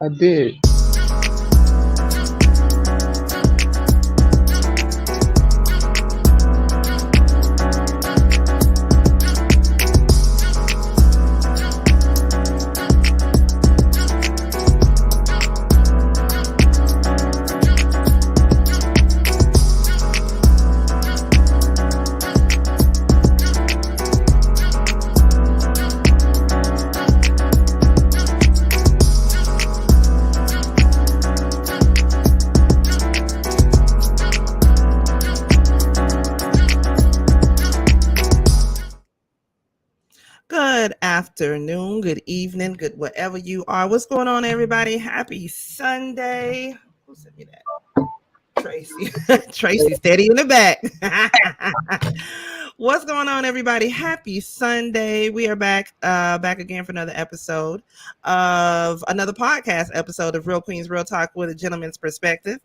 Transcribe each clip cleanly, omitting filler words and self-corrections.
I did. Good afternoon, good evening, good wherever you are. What's going on, everybody? Happy Sunday. Who sent me that? Tracy. Tracy, steady in the back. What's going on, everybody? Happy Sunday. We are back again for another episode of another podcast episode of Real Queens Real Talk with a Gentleman's Perspective.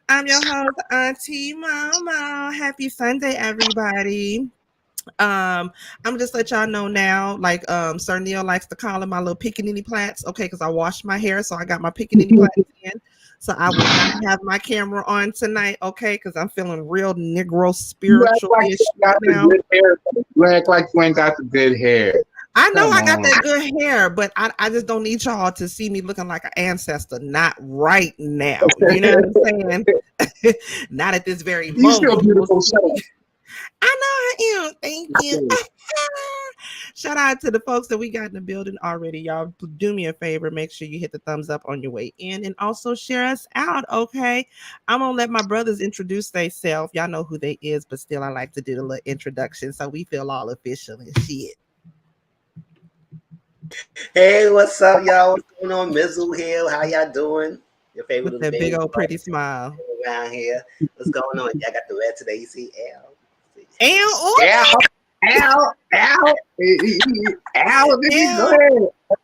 I'm your host, Auntie Momo. Happy Sunday, everybody. I'm just let y'all know now, like Sir Neale likes to call them my little pickaninny plats, okay, because I washed my hair, so I got my pickaninny plats in. So I will not have my camera on tonight, okay, because I'm feeling real Negro spiritual-ish now. You act like you ain't got the good hair. I know I got that good hair, but I just don't need y'all to see me looking like an ancestor. Not right now. You know what I'm saying? Not at this very moment. You still beautiful. I know I am. Thank you. Shout out to the folks that we got in the building already. Y'all do me a favor. Make sure you hit the thumbs up on your way in and also share us out, okay? I'm going to let my brothers introduce themselves. Y'all know who they is, but still I like to do the little introduction so we feel all official and shit. Hey, what's up, y'all? What's going on? Mizzle here. How y'all doing? Your favorite With that big old pretty smile. Around here. What's going on? Y'all got the red today. You see L. Ow.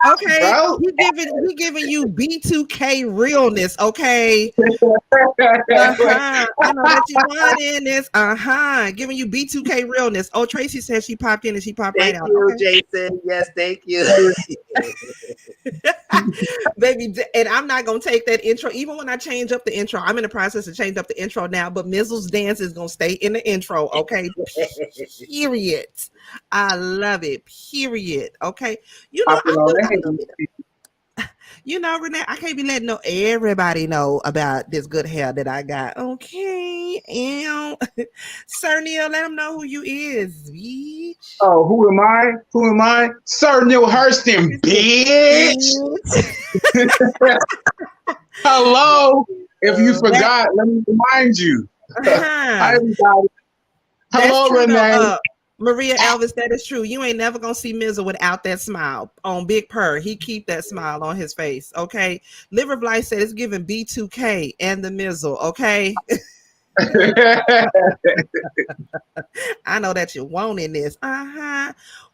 Okay, we giving you B2K realness, okay? I know that you want in this. Giving you B2K realness. Oh, Tracy said she popped in and she popped right out. Thank you, Jason. Yes, thank you. Baby, and I'm not gonna take that intro. Even when I change up the intro, I'm in the process of changing up the intro now, but Mizzle's dance is gonna stay in the intro, okay? Period. I love it. Period. Okay. You know, Renee, I can't be letting everybody know about this good hair that I got. Okay. And Sir Neale, let them know who you is, bitch. Oh, who am I? Who am I? Sir Neale Hurston Bih. Hello. If you forgot, let me remind you. Hi, everybody. Hello, Renee. Maria Elvis, that is true. You ain't never gonna see Mizzle without that smile on Big Purr. He keep that smile on his face. Okay. Liver Blight said it's giving B2K and the Mizzle. Okay. I know that you wanting this.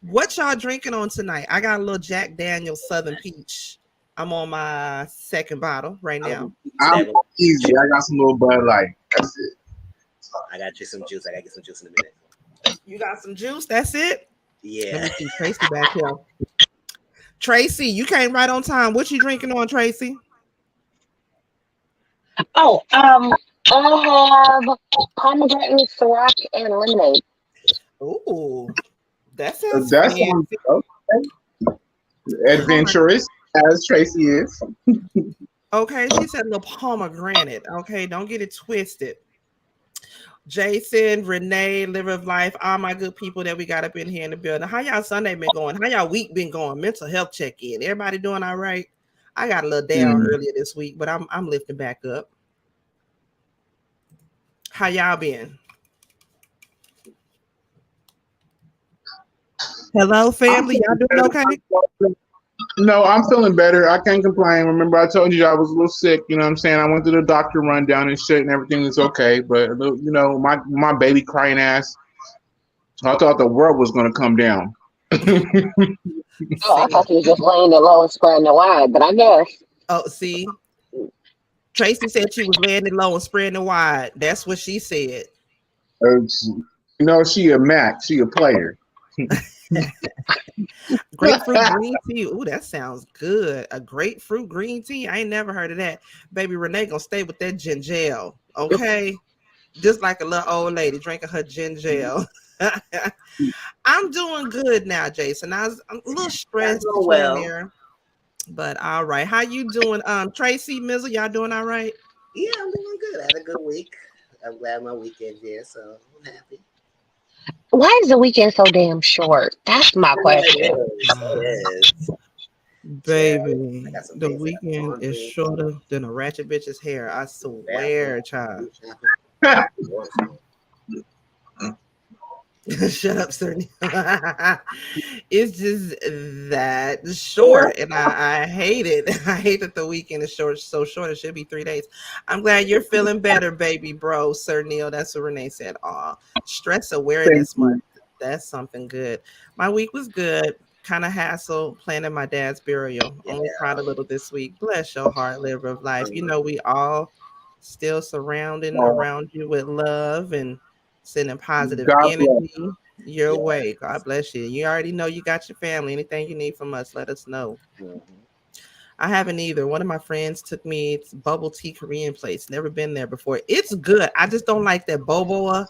What y'all drinking on tonight? I got a little Jack Daniel's Southern Peach. I'm on my second bottle right now. I'm easy. I got some little Bud Light. That's it. I got you some juice. I gotta get some juice in a minute. You got some juice? That's it? Yeah. Let me see Tracy back here. Tracy, you came right on time. What you drinking on, Tracy? Oh, I have pomegranate syrup and lemonade. Ooh, that sounds okay. Adventurous as Tracy is. Okay, she said little pomegranate. Okay, don't get it twisted. Jason, Renee, Liver of Life, all my good people that we got up in here in the building. How y'all Sunday been going? How y'all week been going? Mental health check-in. Everybody doing all right? I got a little down earlier this week, but I'm lifting back up. How y'all been? Hello, family. Y'all doing okay? No, I'm feeling better. I can't complain. Remember, I told you I was a little sick. You know what I'm saying? I went to the doctor rundown and shit, and everything was okay. But, you know, my baby crying ass, I thought the world was going to come down. I thought he was just laying it low and spreading it wide, but I guess. Oh, see? Tracy said she was laying it low and spreading it wide. That's what she said. You know, she a Mac. She a player. Grapefruit green tea. Ooh, that sounds good. A grapefruit green tea. I ain't never heard of that. Baby Renee gonna stay with that ginger, okay? Just like a little old lady drinking her ginger. I'm doing good now, Jason. I'm a little stressed That's here and well. there, but all right. How you doing, Tracy Mizzle? Y'all doing all right? Yeah, I'm doing good. I had a good week. I'm glad my weekend's here, so I'm happy. Why is the weekend so damn short? That's my question. It is. Child, I Baby, got some the things I got weekend is laundry. shorter than a ratchet bitch's hair. I Bathroom, swear, child. food shopping. Shut up, sir. It's just that short, and I hate it. I hate that the weekend is short, so short. It should be 3 days. I'm glad you're feeling better, baby bro, Sir Neale. That's what Renee said. Aw, stress awareness month. That's something good. My week was good. Kind of hassle planning my dad's burial. Yeah. Only cried a little this week. Bless your heart, liver of life. You know we all still surrounding around you with love and sending positive God bless. energy your way. God bless you. You already know you got your family. Anything you need from us, let us know. I haven't either. One of my friends took me to bubble tea Korean place. Never been there before. It's good. I just don't like that boba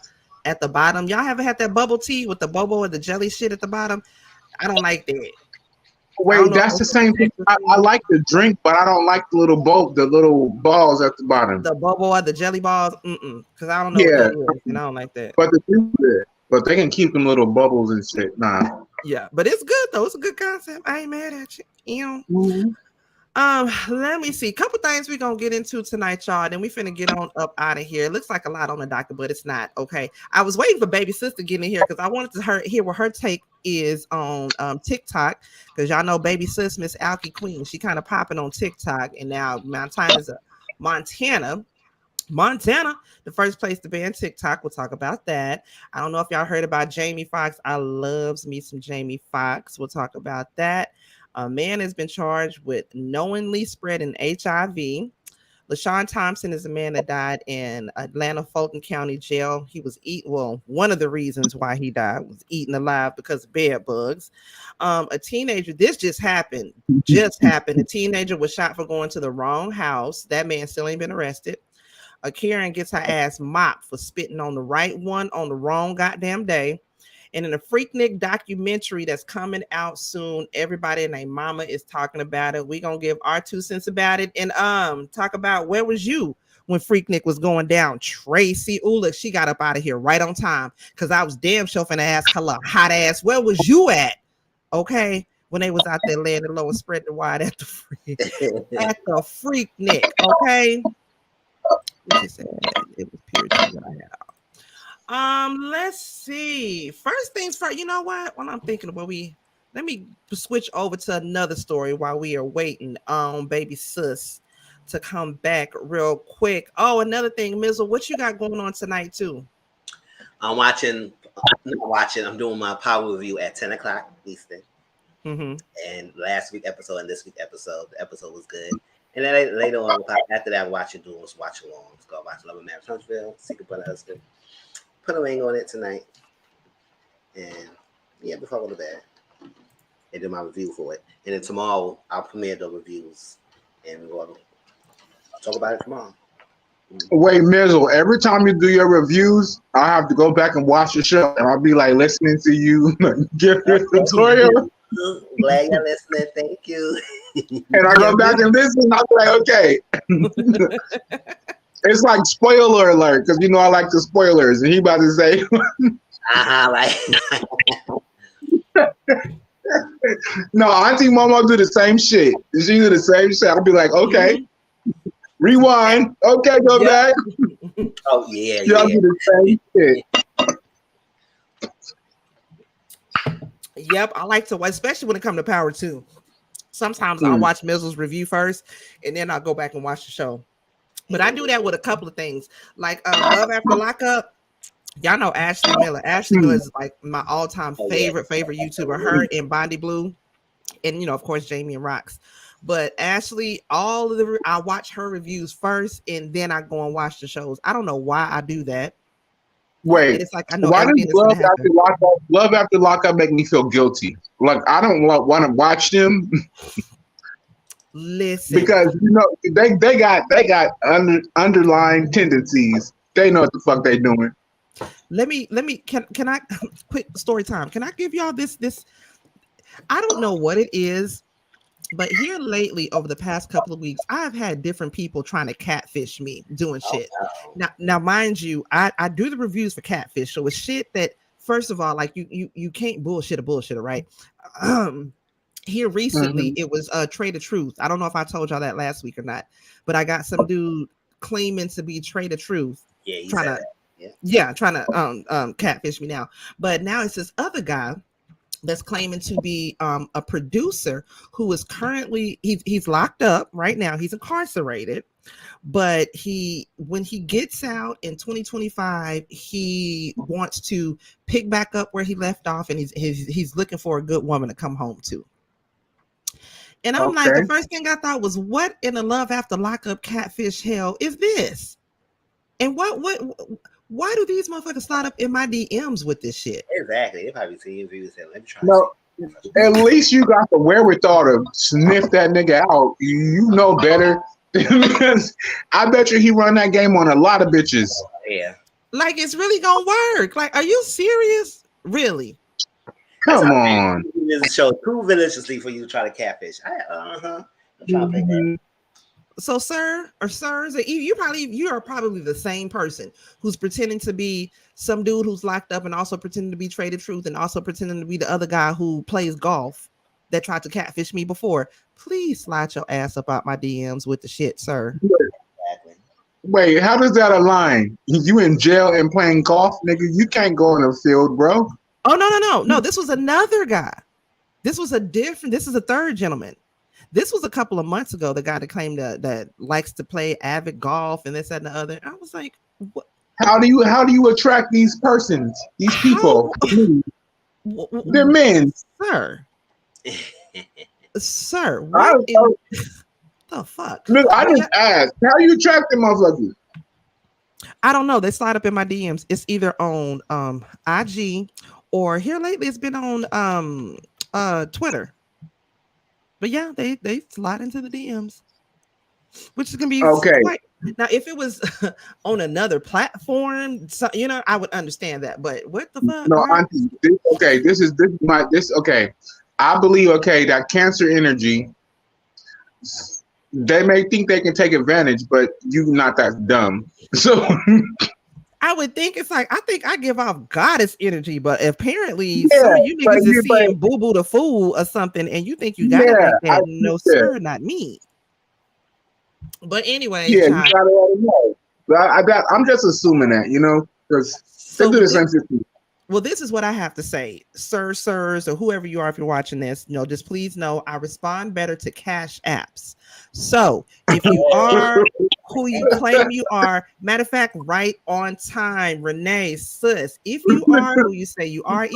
at the bottom. Y'all ever had that bubble tea with the boba and the jelly shit at the bottom? I don't like that. I don't Wait, know if that's the that's same thing. I like the drink, but I don't like the little balls at the bottom. the boba or the jelly balls. Because I don't know what Yeah, that is, and I don't like that. but the drink is good. But they can keep them little bubbles and shit. Nah. Yeah, but it's good though. It's a good concept. I ain't mad at you. You know. Mhm. Let me see. Couple things we're gonna get into tonight, y'all. Then we finna get on up out of here. It looks like a lot on the docket, but it's not. Okay. I was waiting for baby sis to get in here because I wanted to hear what her take is on TikTok. Because y'all know baby sis, Miss Alky Queen. She kind of popping on TikTok, and now Mount Time is a Montana, the first place to ban TikTok. We'll talk about that. I don't know if y'all heard about Jamie Foxx. I loves me some Jamie Foxx. We'll talk about that. A man has been charged with knowingly spreading HIV. LaShawn Thompson is a man that died in Atlanta Fulton County Jail. He was one of the reasons why he died was eaten alive because of bed bugs. A teenager, this just happened. A teenager was shot for going to the wrong house. That man still ain't been arrested. A Karen gets her ass mopped for spitting on the right one on the wrong goddamn day. And in a FreakNik documentary that's coming out soon, everybody and their mama is talking about it. We're gonna give our 2 cents about it and talk about where was you when FreakNik was going down. Tracy, ooh, look, she got up out of here right on time because I was damn sure finna ask her little hot ass, where was you at? Okay, when they was out there laying the low and spreading wide at the FreakNik. Okay, she said it was pure tea that I had. Let's see. First things first, you know what? When I'm thinking about let me switch over to another story while we are waiting on baby sis to come back real quick. Oh, another thing, Mizzle, what you got going on tonight too? I'm doing my power review at 10 o'clock Eastern. And last week episode and this week episode, the episode was good. And then later on, after that, watch along. Let's go watch Love and Marriage Huntsville, Secret Brother Husband. Put a ring on it tonight. And yeah, before I go to bed. And do my review for it. And then tomorrow, I'll premiere the reviews. And we'll talk about it tomorrow. Wait, Mizzle, every time you do your reviews, I have to go back and watch the show. And I'll be like listening to you give your tutorial. Glad you're listening. Thank you. And I go back and listen. I'll be like, okay. It's like spoiler alert, because you know I like the spoilers. And he about to say, no, Auntie Momo do the same shit. She do the same shit. I'll be like, okay. Rewind. Okay, go back. Oh, yeah. Y'all do the same shit. Yep, I like to, especially when it comes to Power 2. Sometimes I'll watch Mizzle's review first, and then I'll go back and watch the show. But I do that with a couple of things, like Love After Lockup. Y'all know Ashley Miller. Ashley Miller is like my all-time favorite YouTuber. Her and Bondi Blue, and of course Jamie and Rocks. But Ashley, I watch her reviews first, and then I go and watch the shows. I don't know why I do that. Wait, it's like I know why does everything that's gonna happen. Love After Lockup make me feel guilty? Like I don't want to watch them. Listen, because they got underlying tendencies. They know what the fuck they doing. Let me can I quick story time. Can I give y'all this I don't know what it is, but here lately over the past couple of weeks, I've had different people trying to catfish me doing shit. Now mind you, I do the reviews for catfish, so it's shit that first of all, like you can't bullshit a bullshitter, right? Here recently it was Trade of Truth. I don't know if I told y'all that last week or not, but I got some dude claiming to be Trade of Truth. Yeah, trying to catfish me now. But now it's this other guy that's claiming to be a producer who is currently he's locked up right now. He's incarcerated, but when he gets out in 2025, he wants to pick back up where he left off, and he's looking for a good woman to come home to. And I'm like, the first thing I thought was, what in the Love After Lockup catfish hell is this? And why do these motherfuckers slide up in my DMs with this shit? Exactly. They probably see views and let me try. No, at least you got the wherewithal to sniff that nigga out. You know better. Because I bet you he run that game on a lot of bitches. Yeah. Like it's really gonna work. Like, are you serious? Really? Come on. This show too religiously for you to try to catfish. I'm trying to play that. So, sir or sirs, you are probably the same person who's pretending to be some dude who's locked up and also pretending to be Trade of Truth and also pretending to be the other guy who plays golf that tried to catfish me before. Please slide your ass up out my DMs with the shit, sir. Exactly. Wait, how does that align? You in jail and playing golf, nigga? You can't go in the field, bro. Oh, no. This was another guy. This is a third gentleman. This was a couple of months ago. The guy that claimed that likes to play avid golf and this, that, and the other. I was like, what? How do you attract these persons, these people? They're men, sir. Sir, the fuck? Look, I just asked. How you attract them motherfuckers? I don't know. They slide up in my DMs. It's either on IG or here lately it's been on Twitter. But yeah, they slide into the DMs, which is gonna be okay. Now, if it was on another platform, so, I would understand that. But what the fuck? No, auntie, okay. I believe that Cancer energy. They may think they can take advantage, but you're not that dumb. So I would think it's like, I think I give off goddess energy, but apparently, sir, you niggas is seeing Boo Boo the Fool or something, and you think you got it like that. No, sir, not me. But anyway, you gotta let them know. I'm just assuming that, because they do the same thing. Well, this is what I have to say, sirs, or whoever you are, if you're watching this, just please know I respond better to cash apps. So if you are who you claim you are, matter of fact, right on time, Renee, sis, if you are who you say you are,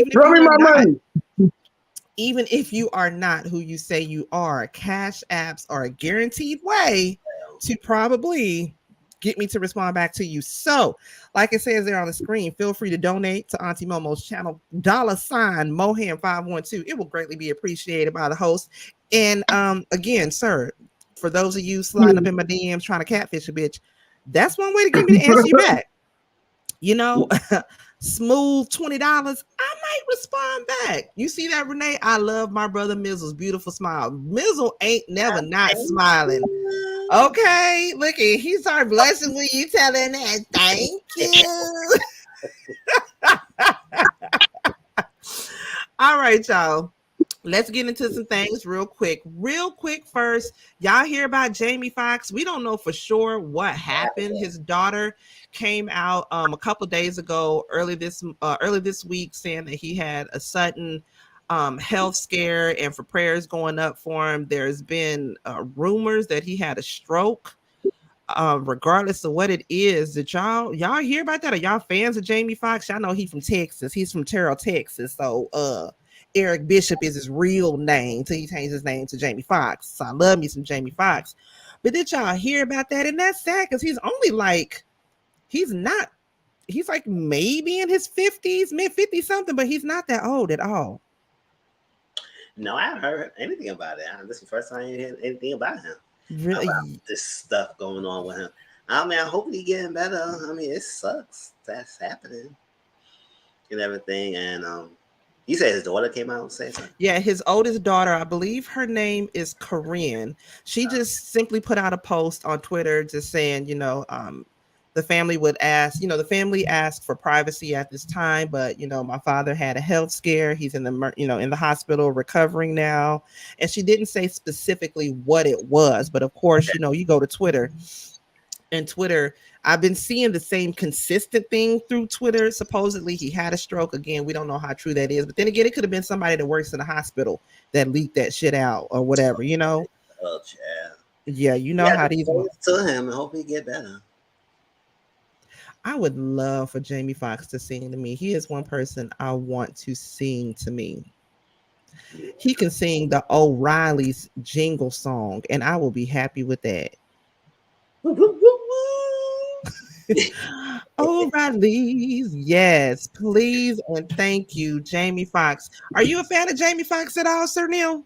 even if you are not who you say you are, cash apps are a guaranteed way to probably get me to respond back to you. So, like it says there on the screen, feel free to donate to Auntie Momo's channel, $Mohan512. It will greatly be appreciated by the host. And again, sir, for those of you sliding up in my DMs trying to catfish a bitch, that's one way to get me to answer you back. Smooth $20, I might respond back. You see that, Renee? I love my brother Mizzle's beautiful smile. Mizzle ain't never not smiling. Okay, look at he started blushing when you telling that. Thank you. All right, y'all. Let's get into some things real quick. First, y'all hear about Jamie Foxx? We don't know for sure what happened. His daughter came out a couple days ago, early this week, saying that he had a sudden health scare, and for prayers going up for him. There's been rumors that he had a stroke. Regardless of what it is, did y'all hear about that? Are y'all fans of Jamie Foxx? Y'all know he's from Texas. He's from Terrell, Texas. So Eric Bishop is his real name till he changed his name to Jamie Foxx. So I love me some Jamie Foxx. But did y'all hear about that? And that's sad because he's only he's not he's like maybe in his 50s, mid 50s something, but he's not that old at all. No, I haven't heard anything about it. This is the first time I heard anything about him. Really? About this stuff going on with him. I mean, I hope he's getting better. I mean, it sucks that's happening and everything. And you said his daughter came out and said something? Yeah, his oldest daughter, I believe her name is Corinne. She just simply put out a post on Twitter just saying, the family would ask, the family asked for privacy at this time, but my father had a health scare. He's in the in the hospital recovering now. And she didn't say specifically what it was, but of course, you go to Twitter. And Twitter, I've been seeing the same consistent thing through Twitter. Supposedly he had a stroke. Again, we don't know how true that is. But then again, it could have been somebody that works in the hospital that leaked that shit out or whatever, Oh, yeah. Yeah, how these to him and hope he get better. I would love for Jamie Foxx to sing to me. He is one person I want to sing to me. He can sing the O'Reilly's jingle song, and I will be happy with that. O'Reilly's, yes, please and thank you, Jamie Foxx. Are you a fan of Jamie Foxx at all, Sir Neale?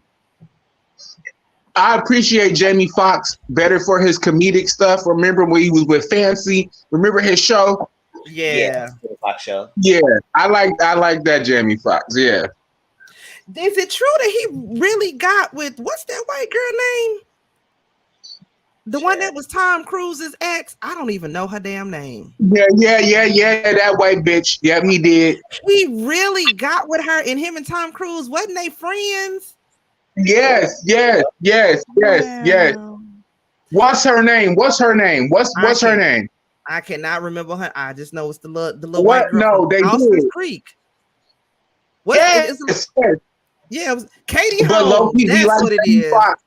I appreciate Jamie Foxx better for his comedic stuff. Remember when he was with Fancy? Remember his show? Yeah. Fox show. Yeah, I like that Jamie Foxx. Yeah. Is it true that he really got with what's that white girl name? The one that was Tom Cruise's ex? I don't even know her damn name. Yeah, that white bitch. Yep, he did. He really got with her, and him and Tom Cruise, wasn't they friends? Yes. Wow. What's her name? What's her name? What's her name? I cannot remember her. I just know it's the little what? White girl No, from they Dawson's did. Creek. What? Yes. Yeah, it was Katie But Holmes. That's like what it is. Fox,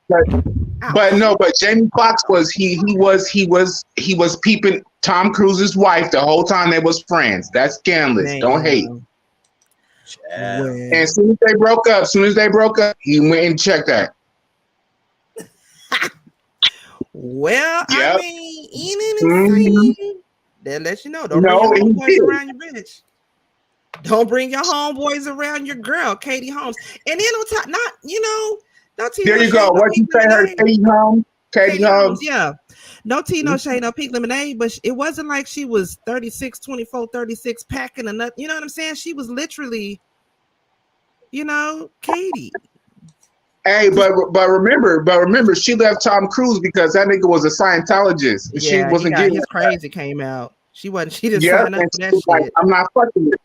but Jamie Foxx was he was peeping Tom Cruise's wife the whole time they was friends. That's scandalous. Damn. Don't hate. Yeah. And as soon as they broke up, he went and checked that. Well, Yep. I mean, insane. That lets you know. Don't bring your homeboys around your bitch. Don't bring your homeboys around your girl, Katie Holmes. And then on top, don't there you go. What you say her, Katie Holmes? Katie Holmes. Yeah. No tea, no shade, no pink lemonade, but it wasn't like she was 36, 24, 36 packing a nut. You know what I'm saying? She was literally, Katie. Hey, but remember, she left Tom Cruise because that nigga was a Scientologist. Yeah, she wasn't getting his crazy came out. She didn't yeah, sign up for that shit. Like, I'm not fucking with it.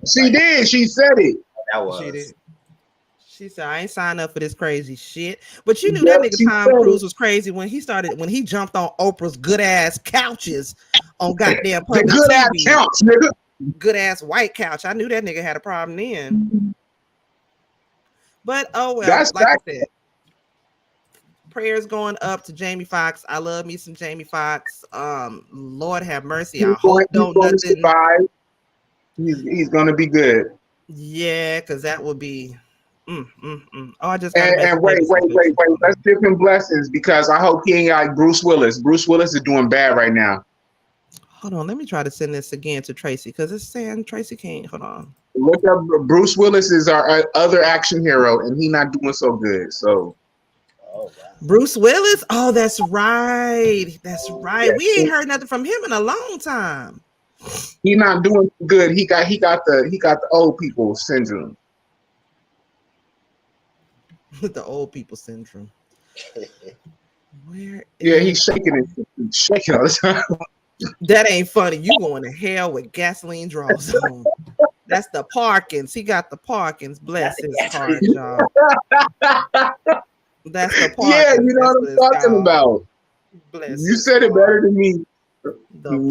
She did. She said it. That was. She did. She said, I ain't signed up for this crazy shit. But you knew that nigga Tom Cruise was crazy when he jumped on Oprah's good ass couches on goddamn public the good TV. ass couch, nigga. Good ass white couch. I knew that nigga had a problem then. But oh well, I said, prayers going up to Jamie Foxx. I love me some Jamie Foxx. Lord have mercy. I hope don't nothing. Survive. He's gonna be good. Yeah, because that would be. Oh, I just and wait. Let's give him blessings because I hope he ain't got Bruce Willis. Bruce Willis is doing bad right now. Hold on, let me try to send this again to Tracy because it's saying Tracy can't. Hold on. Look up. Bruce Willis is our other action hero, and he's not doing so good. So, Bruce Willis. Oh, that's right. That's right. Yeah. We ain't heard nothing from him in a long time. He's not doing good. He got the old people syndrome. The old people syndrome. Where? He's shaking it. He's shaking all the time. That ain't funny. You going to hell with gasoline draws on. That's the Parkins. He got the Parkins. Bless his heart, y'all. That's the Parkins. Yeah, you know what I'm talking about. Bless you said it better than me.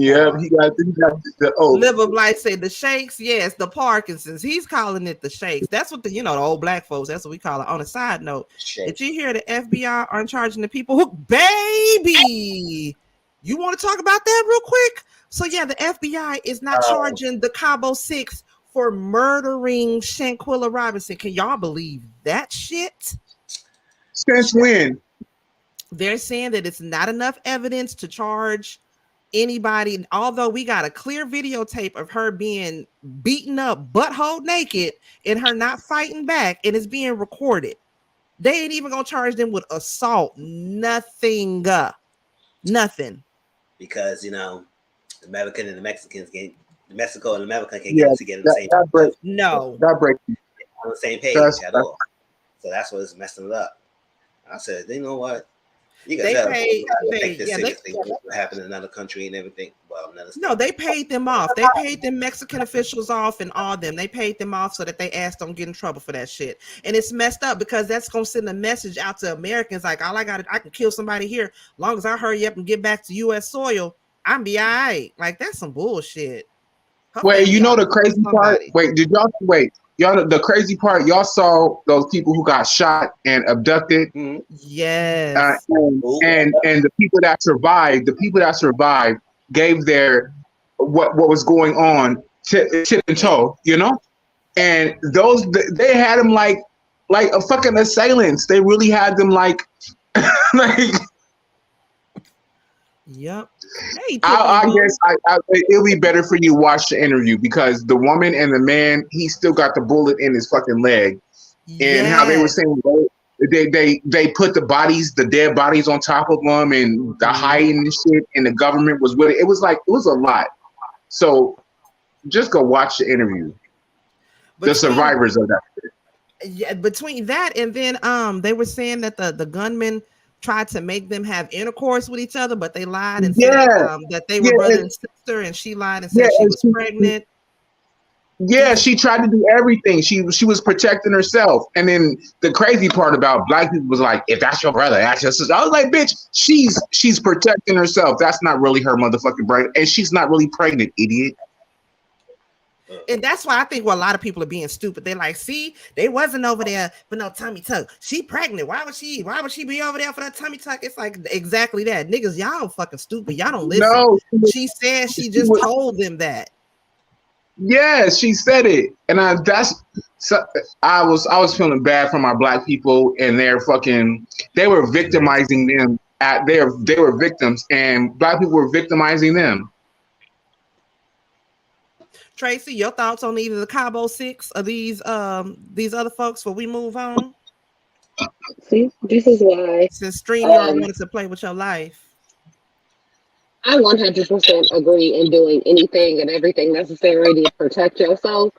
Yeah, he got the Live of Life say the shakes. Yes, the Parkinson's. He's calling it the shakes. That's what the old black folks. That's what we call it. On a side note, did you hear the FBI aren't charging the people who baby? You want to talk about that real quick? So yeah, the FBI is not charging the Cabo Six for murdering Shanquilla Robinson. Can y'all believe that shit? Since when? They're saying that it's not enough evidence to charge anybody, although we got a clear videotape of her being beaten up butthole naked and her not fighting back, and it's being recorded. They ain't even gonna charge them with assault. Nothing. Nothing. Because the American and the Mexicans Mexico and America can get together the same time. No. That breaks on the same page at all. So that's what's messing it up. I said, you know what? You got take this seriously. What happened in another country and everything. Well, no, they paid them off. They paid them Mexican officials off and all them. They paid them off so that they ass don't get in trouble for that shit. And it's messed up because that's gonna send a message out to Americans like, all I can kill somebody here. As long as I hurry up and get back to U.S. soil, I'm be all right. Like, that's some bullshit. Wait, you know the crazy part? Wait, did y'all wait? Y'all, the crazy part, y'all saw those people who got shot and abducted. Yes. And the people that survived gave their what was going on tip and toe, and those they had them like a fucking assailants. They really had them like Yep. Hey, I guess it'll be better for you to watch the interview because the woman and the man, he still got the bullet in his fucking leg, and how they were saying they put the dead bodies on top of them and the hiding and shit, and the government was with it. It was a lot. So just go watch the interview. The survivors of that. Yeah, between that and then they were saying that the gunmen tried to make them have intercourse with each other, but they lied and said that they were brother and sister, and she lied and said she was pregnant. Yeah, she tried to do everything. She was protecting herself. And then the crazy part about black people was like, if that's your brother, that's your sister. I was like, bitch, she's protecting herself. That's not really her motherfucking brother. And she's not really pregnant, idiot. And that's why I think a lot of people are being stupid. They're like, see, they wasn't over there for no tummy tuck. She pregnant. Why would she be over there for that tummy tuck? It's like exactly that. Niggas, y'all fucking stupid. Y'all don't listen. No, she said she just told them that. Yeah, she said it. And I was feeling bad for my black people, and they were victimizing them they were victims, and black people were victimizing them. Tracy, your thoughts on either the Cabo Six or these other folks before we move on? See, this is why. Since StreamYard wanted to play with your life. I 100% agree in doing anything and everything necessary to protect yourself.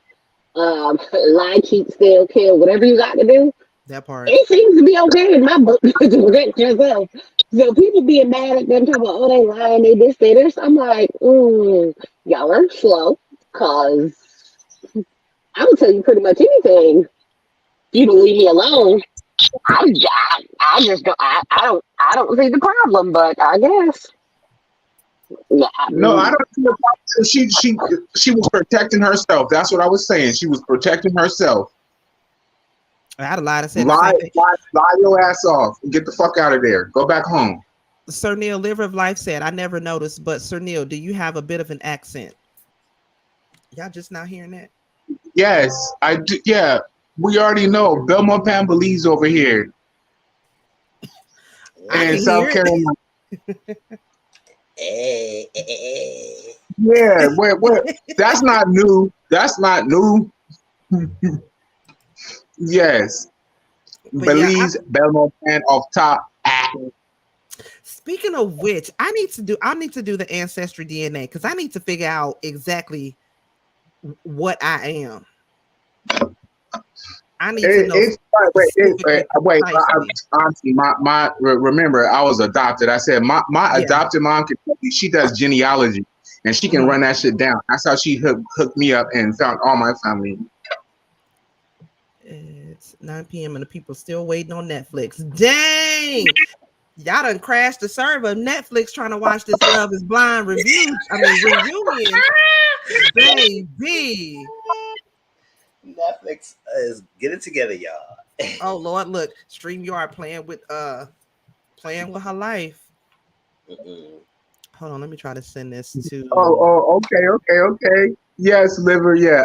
Lie, cheat, steal, kill, whatever you got to do. That part. It seems to be okay in my book to protect yourself. So people being mad at them, talking about, oh, they lying, they this. I'm like, y'all are slow. Cause I will tell you pretty much anything. You don't leave me alone. I just don't. I don't see the problem, but I guess. No, I don't see the problem. She was protecting herself. That's what I was saying. She was protecting herself. I had a lot of sense. Lie your ass off. Get the fuck out of there. Go back home. Sir Neale, Liver of Life said, I never noticed, but Sir Neale, do you have a bit of an accent? Y'all just not hearing that? Yes, I do. Yeah, we already know. Belmont Pam believes over here. And South Carolina. Yeah, what? That's not new. That's not new. Yes. Believes Belmont Pam off top. Speaking of which, I need to do the ancestry DNA because I need to figure out exactly what I am. I need to know. Wait. Honestly, remember, I was adopted. I said my adopted mom she does genealogy, and she can run that shit down. That's how she hooked me up and found all my family. It's 9 p.m. and the people still waiting on Netflix. Dang! Y'all done crashed the server. Netflix trying to watch this Love is Blind reunion. Baby. Netflix is get it together, y'all. Oh Lord, look, StreamYard playing with her life. Hold on, let me try to send this to. Okay. Yes, Liver. Yeah.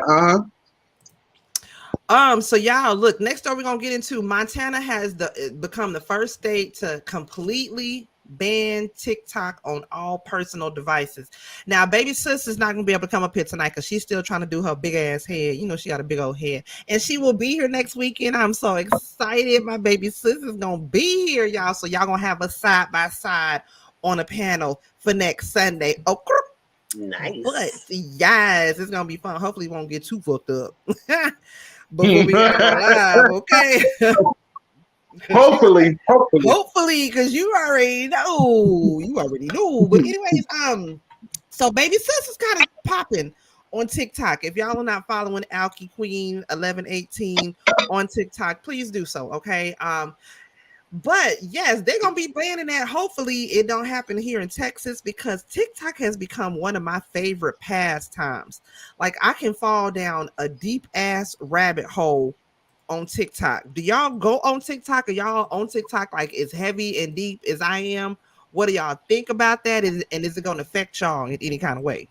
So y'all look. Next story we're gonna get into. Montana has become the first state to completely ban TikTok on all personal devices. Now, baby sis is not gonna be able to come up here tonight because she's still trying to do her big ass head. You know, she got a big old head, and she will be here next weekend. I'm so excited. My baby sis is gonna be here, y'all. So y'all gonna have us side by side on a panel for next Sunday. Oh, nice. But yes, it's gonna be fun. Hopefully, it won't get too fucked up before we go live. Okay. Hopefully, because you already know. But anyways, so baby sis is kind of popping on TikTok. If y'all are not following Alky Queen 1118 on TikTok, please do so. Okay. But yes, they're gonna be banning that. Hopefully, it don't happen here in Texas because TikTok has become one of my favorite pastimes. Like I can fall down a deep ass rabbit hole on TikTok. Do y'all go on TikTok? Are y'all on TikTok like as heavy and deep as I am? What do y'all think about that? And is it going to affect y'all in any kind of way?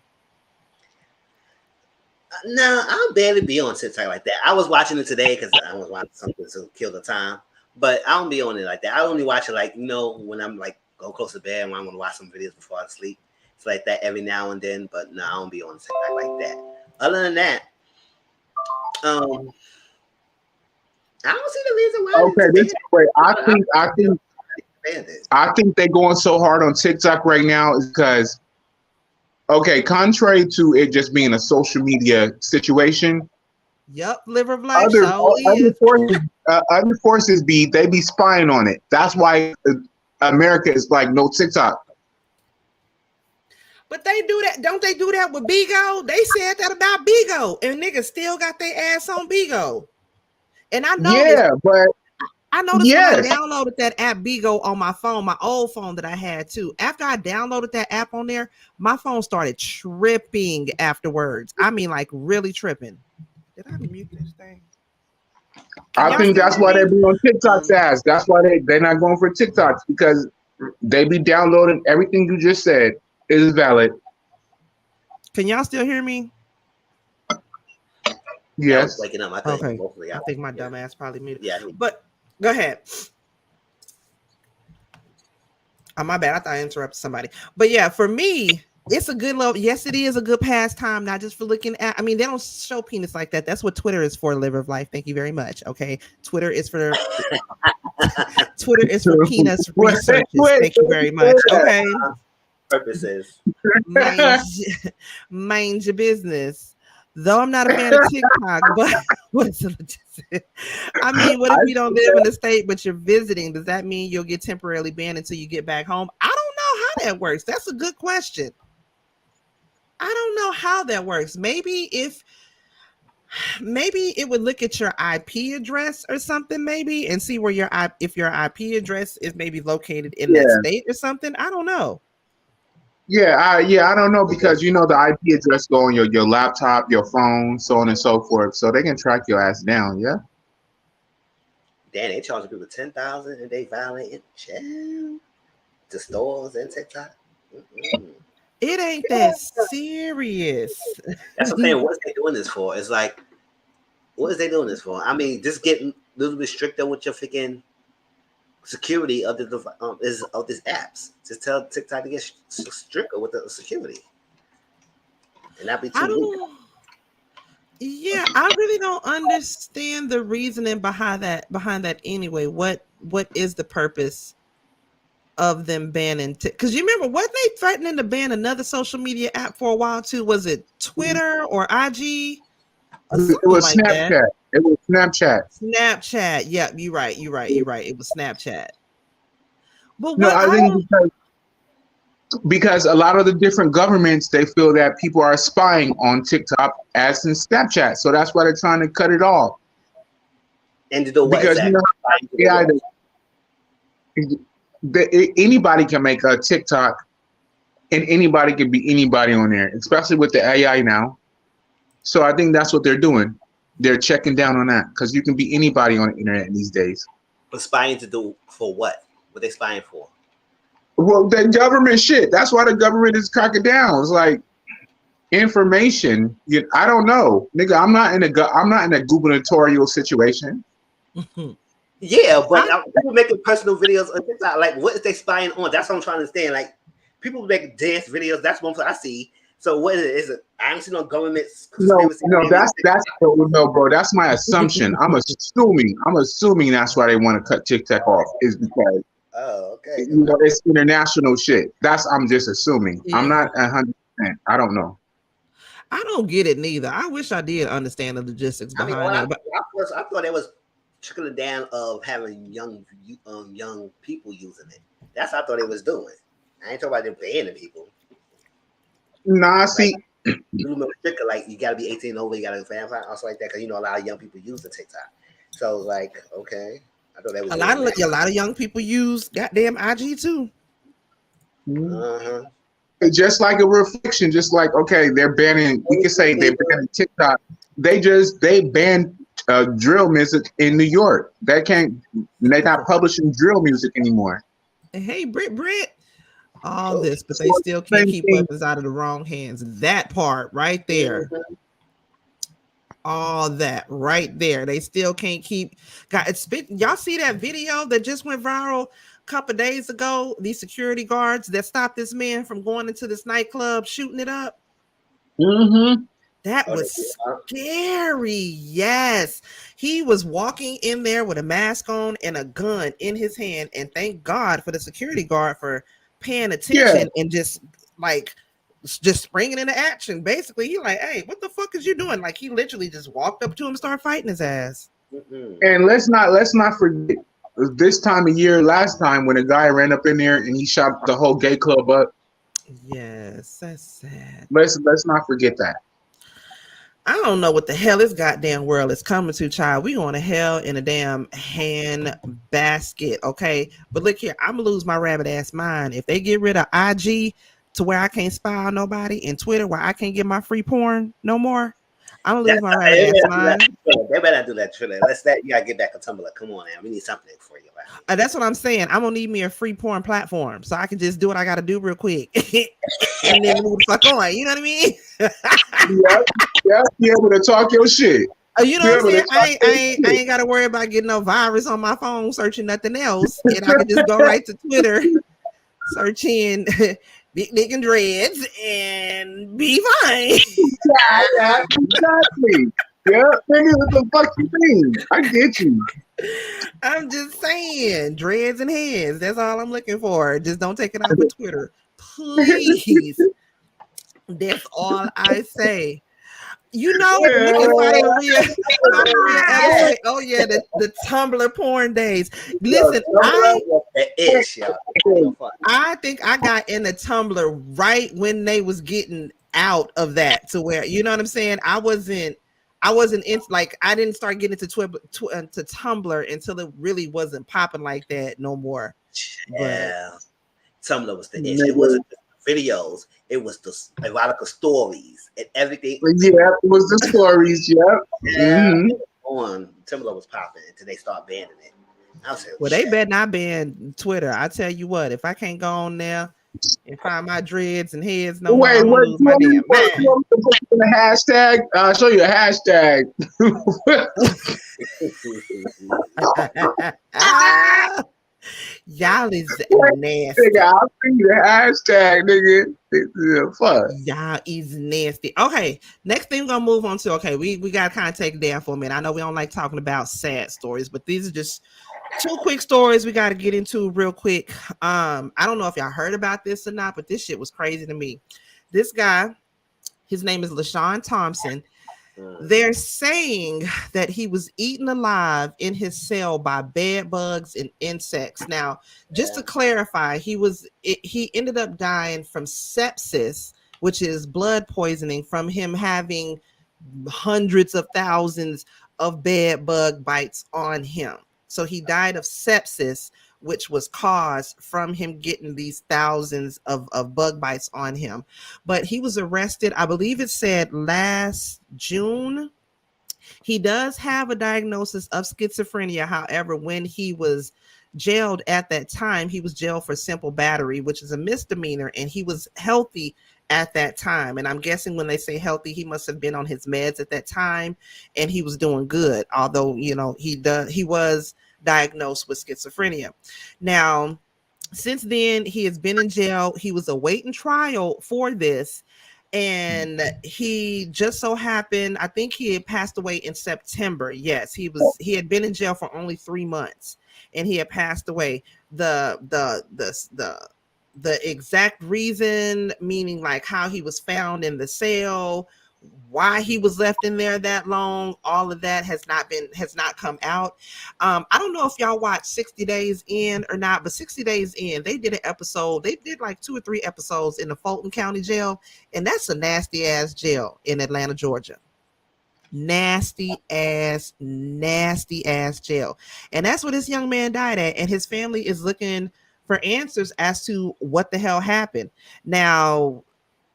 No, I'll barely be on TikTok like that. I was watching it today because I was watching something to kill the time, but I don't be on it like that. I only watch it like, you know, when I'm like go close to bed, when I want to watch some videos before I sleep. It's like that every now and then, but no, I don't be on TikTok like that. Other than that, I don't see the reason why. Okay, this is great. I think they're going so hard on TikTok right now is because, okay, contrary to it just being a social media situation. Yep, liver of life. Other forces be spying on it. That's why America is like no TikTok. But they do that, don't they do that with Bigo? They said that about Bigo, and niggas still got their ass on Bigo. And I know when I downloaded that app Bigo on my phone, my old phone that I had too. After I downloaded that app on there, my phone started tripping afterwards. I mean, like really tripping. Did I mute this thing? I think that's why they be on TikTok's ass. That's why they're not going for TikToks because they be downloading everything you just said is valid. Can y'all still hear me? Yes. Waking up. I think my dumb ass probably muted. Yeah. But go ahead. Oh, my bad. I thought I interrupted somebody. But yeah, for me, it's a good love. Yes, it is a good pastime, not just for looking at. I mean, they don't show penis like that. That's what Twitter is for, liver of life. Thank you very much. Okay. Twitter is for penis researches. Thank you very much. Okay. Purposes. Mind your business. Though I'm not a fan of TikTok, but what is it? I mean, what if you don't live in the state but you're visiting? Does that mean you'll get temporarily banned until you get back home? I don't know how that works. That's a good question. I don't know how that works. Maybe it would look at your IP address or something, maybe, and see where if your IP address is maybe located in that state or something. I don't know. I don't know because you know the IP address go on your laptop, your phone, so on and so forth. So they can track your ass down, yeah. Damn, they charging people $10,000 and they violating to stores and TikTok. Mm-hmm. It ain't that serious. That's what I'm saying. What is they doing this for? It's like, what is they doing this for? I mean, just getting a little bit stricter with your freaking security of this apps. Just tell TikTok to get stricter with the security, and not be too. Yeah, I really don't understand the reasoning behind that. Anyway, what is the purpose of them banning? Because you remember, what they threatening to ban another social media app for a while too? Was it Twitter or IG? It was like Snapchat. That. It was Snapchat. Snapchat. Yeah, you're right. It was Snapchat. But no, I think because a lot of the different governments, they feel that people are spying on TikTok as in Snapchat, so that's why they're trying to cut it off. And to do what? Because anybody can make a TikTok, and anybody can be anybody on there, especially with the AI now. So I think that's what they're doing. They're checking down on that because you can be anybody on the internet these days. But spying to do for what? What they spying for? Well, the government shit. That's why the government is cracking down. It's like information. I don't know, nigga. I'm not in a gubernatorial situation. Yeah, Yeah, but people making personal videos on TikTok. Like, what is they spying on? That's what I'm trying to understand. Like, people make dance videos. That's one I see. So what is it? Is it? I haven't seen no government conspiracy. No, that's no, bro. That's my assumption. I'm assuming that's why they want to cut TikTok off. Is because okay. It's international shit. I'm just assuming. Yeah. I'm not 100%. I don't know. I don't get it neither. I wish I did understand the logistics behind it. But I thought it was trickling down of having young people using it. That's what I thought it was doing. I ain't talking about them banning people. Nah, see. Like you gotta be 18 over, you gotta be fan also like that, because a lot of young people use the TikTok. So like, okay. I thought that was a lot of young people use goddamn IG too. Just like a reflection, just like, okay, they're banning, we can say they're banning TikTok. They banned drill music in New York. They're not publishing drill music anymore. Hey, Brit, all this, but they still can't keep weapons out of the wrong hands. That part right there. All that right there. They still can't keep. Y'all see that video that just went viral a couple of days ago? These security guards that stopped this man from going into this nightclub, shooting it up. That was scary. Yes, he was walking in there with a mask on and a gun in his hand, and thank God for the security guard for paying attention and just springing into action. Basically, he like, hey, what the fuck is you doing? Like, he literally just walked up to him and started fighting his ass. And let's not forget this time of year, last time when a guy ran up in there and he shot the whole gay club up. Yes, that's sad. Let's not forget that. I don't know what the hell this goddamn world is coming to, child. We going to hell in a damn hand basket, okay? But look here, I'm gonna lose my rabbit ass mind if they get rid of IG to where I can't spy on nobody, and Twitter where I can't get my free porn no more. I'm gonna lose my rabbit ass mind. They better not do that, Twitter. You gotta get back on Tumblr. Come on, man. We need something for you. Right? That's what I'm saying. I'm gonna need me a free porn platform so I can just do what I gotta do real quick and then move the fuck on. You know what I mean? Be able to talk your shit. You know what I'm saying? I ain't gotta worry about getting no virus on my phone, searching nothing else, and I can just go right to Twitter, search in big dick and dreads, and be fine. Exactly. Yeah, nigga, what the fuck you mean? I get you. I'm just saying, dreads and heads. That's all I'm looking for. Just don't take it off of Twitter, please. That's all I say. You know, oh yeah, the Tumblr porn days. Listen, I think I got into Tumblr right when they was getting out of that, to where, you know what I'm saying? I wasn't in, like, I didn't start getting to Tumblr until it really wasn't popping like that no more. Yeah, but Tumblr was the issue. It wasn't the videos. It was the erotica stories and everything. Yeah, it was the stories. Yeah. On Tumblr was popping until they start banning it. Well, they better not ban Twitter. I tell you what, if I can't go on there and find my dreads and heads, no more, I'm gonna lose my damn mind. You want me to put in a hashtag? I'll show you a hashtag. Y'all is nasty. Nigga, I'll see the hashtag, nigga. Fuck. Y'all is nasty. Okay, next thing we're gonna move on to. Okay, we gotta kind of take it down for a minute. I know we don't like talking about sad stories, but these are just two quick stories we got to get into real quick. I don't know if y'all heard about this or not, but this shit was crazy to me. This guy, his name is LaShawn Thompson. They're saying that he was eaten alive in his cell by bed bugs and insects. Now, just to clarify, he ended up dying from sepsis, which is blood poisoning from him having hundreds of thousands of bed bug bites on him. So he died of sepsis, which was caused from him getting these thousands of bug bites on him. But he was arrested, I believe it said last June. He does have a diagnosis of schizophrenia. However, when he was jailed at that time, he was jailed for simple battery, which is a misdemeanor, and he was healthy at that time. And I'm guessing when they say healthy, he must have been on his meds at that time, and he was doing good. Although, you know, he was diagnosed with schizophrenia. Now, since then, he has been in jail. He was awaiting trial for this. And he just so happened, I think he had passed away in September. Yes, he had been in jail for only 3 months and he had passed away. The exact reason, meaning like how he was found in the cell, why he was left in there that long, all of that has not come out. I don't know if y'all watched 60 Days In or not, but 60 Days In, they did an episode. They did like 2 or 3 episodes in the Fulton County Jail, and that's a nasty ass jail in Atlanta, Georgia. Nasty ass jail. And that's where this young man died at, and his family is looking for answers as to what the hell happened. Now,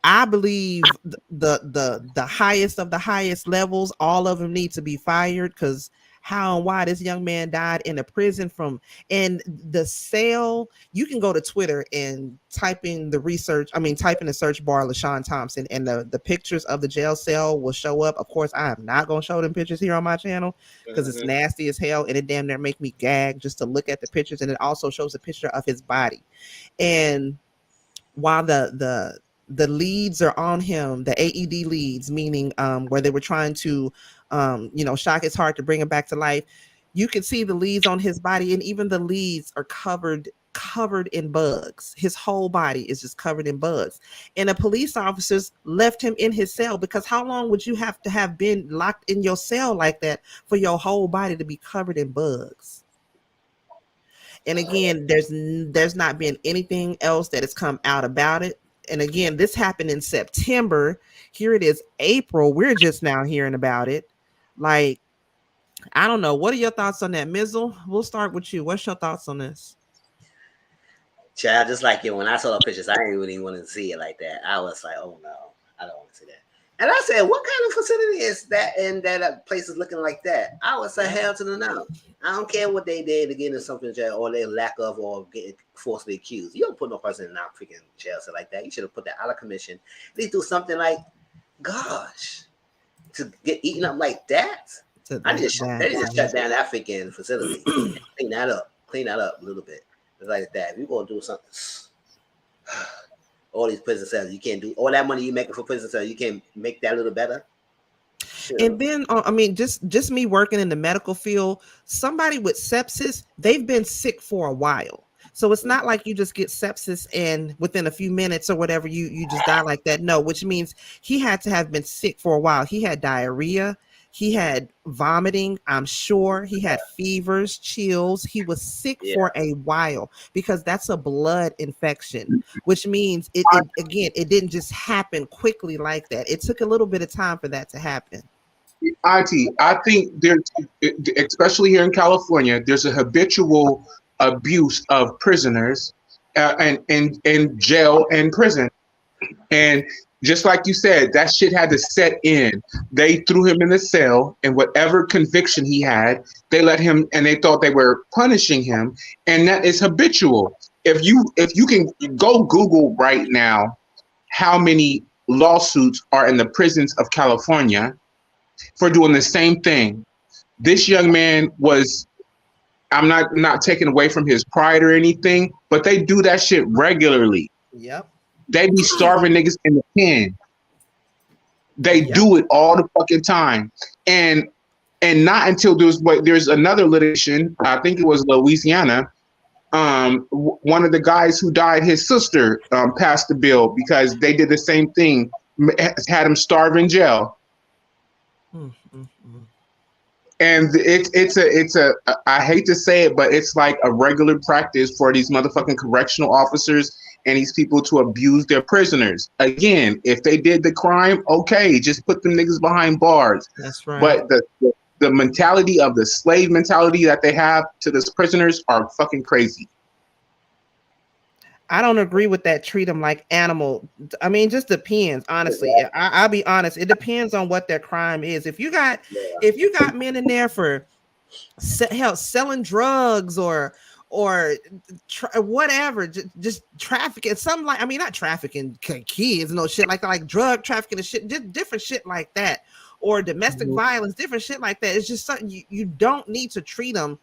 I believe the highest of the highest levels, all of them need to be fired, because how and why this young man died in a prison from, and the cell, you can go to Twitter and type in the search bar LaShawn Thompson, and the pictures of the jail cell will show up. Of course, I am not going to show them pictures here on my channel because it's nasty as hell, and it damn near make me gag just to look at the pictures. And it also shows a picture of his body. And while the leads are on him, the AED leads, meaning where they were trying to, shock his heart to bring him back to life. You can see the leads on his body, and even the leads are covered in bugs. His whole body is just covered in bugs. And the police officers left him in his cell, because how long would you have to have been locked in your cell like that for your whole body to be covered in bugs? And again, there's not been anything else that has come out about it. And again, this happened in September. Here it is, April. We're just now hearing about it. Like, I don't know. What are your thoughts on that, Mizzle? We'll start with you. What's your thoughts on this? Child, just like you, when I saw the pictures, I didn't really want to see it like that. I was like, oh no, I don't want to see that. And I said, what kind of facility is that? And that place is looking like that. I was like, hell to the no. I don't care what they did to get into something jail, or their lack of, or getting falsely accused. You don't put no person in not freaking jail so like that. You should have put that out of commission. They do something like, gosh, to get eaten up like that. They just shut down that freaking facility. Clean that up a little bit. It's like that. If you're gonna do something, all these prison cells, you can't do all that money you making for prison cells. You can't make that a little better. Sure. And then, just me working in the medical field, somebody with sepsis, they've been sick for a while. So it's not like you just get sepsis and within a few minutes or whatever, you just die like that. No, which means he had to have been sick for a while. He had diarrhea. He had vomiting, I'm sure. He had fevers, chills. He was sick for a while, because that's a blood infection, which means it didn't just happen quickly like that. It took a little bit of time for that to happen. I think there's, especially here in California, there's a habitual abuse of prisoners and in jail and prison. And just like you said, that shit had to set in. They threw him in the cell, and whatever conviction he had, they let him, and they thought they were punishing him. And that is habitual. If you can go Google right now how many lawsuits are in the prisons of California for doing the same thing. This young man was, I'm not taking away from his pride or anything, but they do that shit regularly. Yep. They be starving niggas in the pen. They do it all the fucking time. And not until there's another litigation, I think it was Louisiana, one of the guys who died, his sister passed the bill because they did the same thing, had him starve in jail. And it's a I hate to say it, but it's like a regular practice for these motherfucking correctional officers and these people to abuse their prisoners. Again, if they did the crime, okay, just put them niggas behind bars. That's right. But the mentality of the slave mentality that they have to these prisoners are fucking crazy. I don't agree with that. Treat them like animal. I mean, just depends. Honestly, I'll be honest. It depends on what their crime is. If you got men in there for selling drugs or whatever, just trafficking, something like, I mean, not trafficking kids, no shit like that, like drug trafficking and shit, just different shit like that, or domestic violence, different shit like that. It's just something you don't need to treat them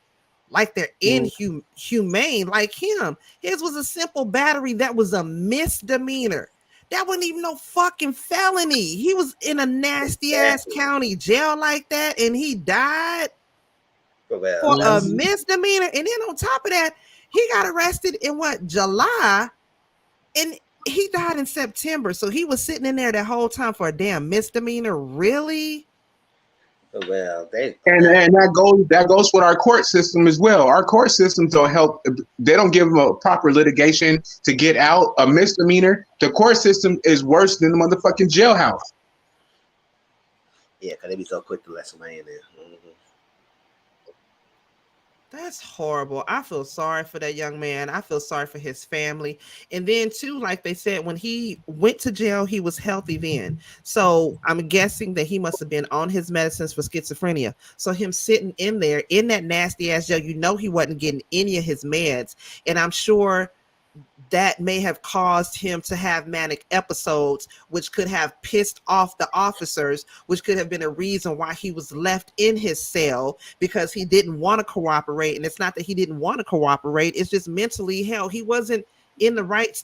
like they're inhumane like him. His was a simple battery that was a misdemeanor. That wasn't even no fucking felony. He was in a nasty ass county jail like that, and he died for a misdemeanor. And then on top of that, he got arrested in July, and he died in September. So he was sitting in there that whole time for a damn misdemeanor. Really? Well, and that goes with our court system as well. Our court systems don't help. They don't give them a proper litigation to get out a misdemeanor. The court system is worse than the motherfucking jailhouse. Yeah, because they be so quick to let somebody in there. That's horrible. I feel sorry for that young man. I feel sorry for his family. And then too, like they said, when he went to jail, he was healthy then. So I'm guessing that he must have been on his medicines for schizophrenia. So him sitting in there in that nasty ass jail, he wasn't getting any of his meds. And I'm sure that may have caused him to have manic episodes, which could have pissed off the officers, which could have been a reason why he was left in his cell, because he didn't want to cooperate. And it's not that he didn't want to cooperate. It's just mentally, hell, he wasn't in the right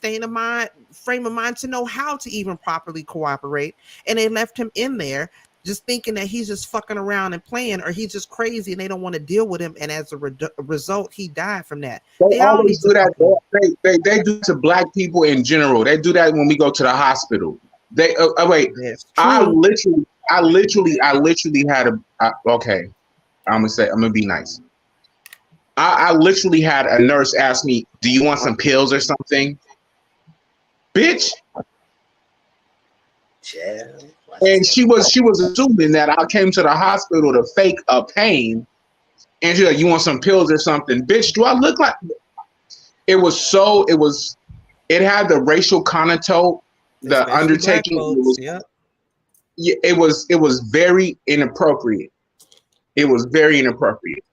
frame of mind to know how to even properly cooperate. And they left him in there just thinking that he's just fucking around and playing, or he's just crazy and they don't want to deal with him. And as a result, he died from that. They always do that. They do to black people in general. They do that when we go to the hospital. They wait. I literally had okay. I'm gonna be nice. I literally had a nurse ask me, "Do you want some pills or something?" Bitch. Yeah. And she was assuming that I came to the hospital to fake a pain, and she's like, "You want some pills or something?" Bitch, do I look like? It had the racial connotation, the undertaking. It was very inappropriate. It was very inappropriate.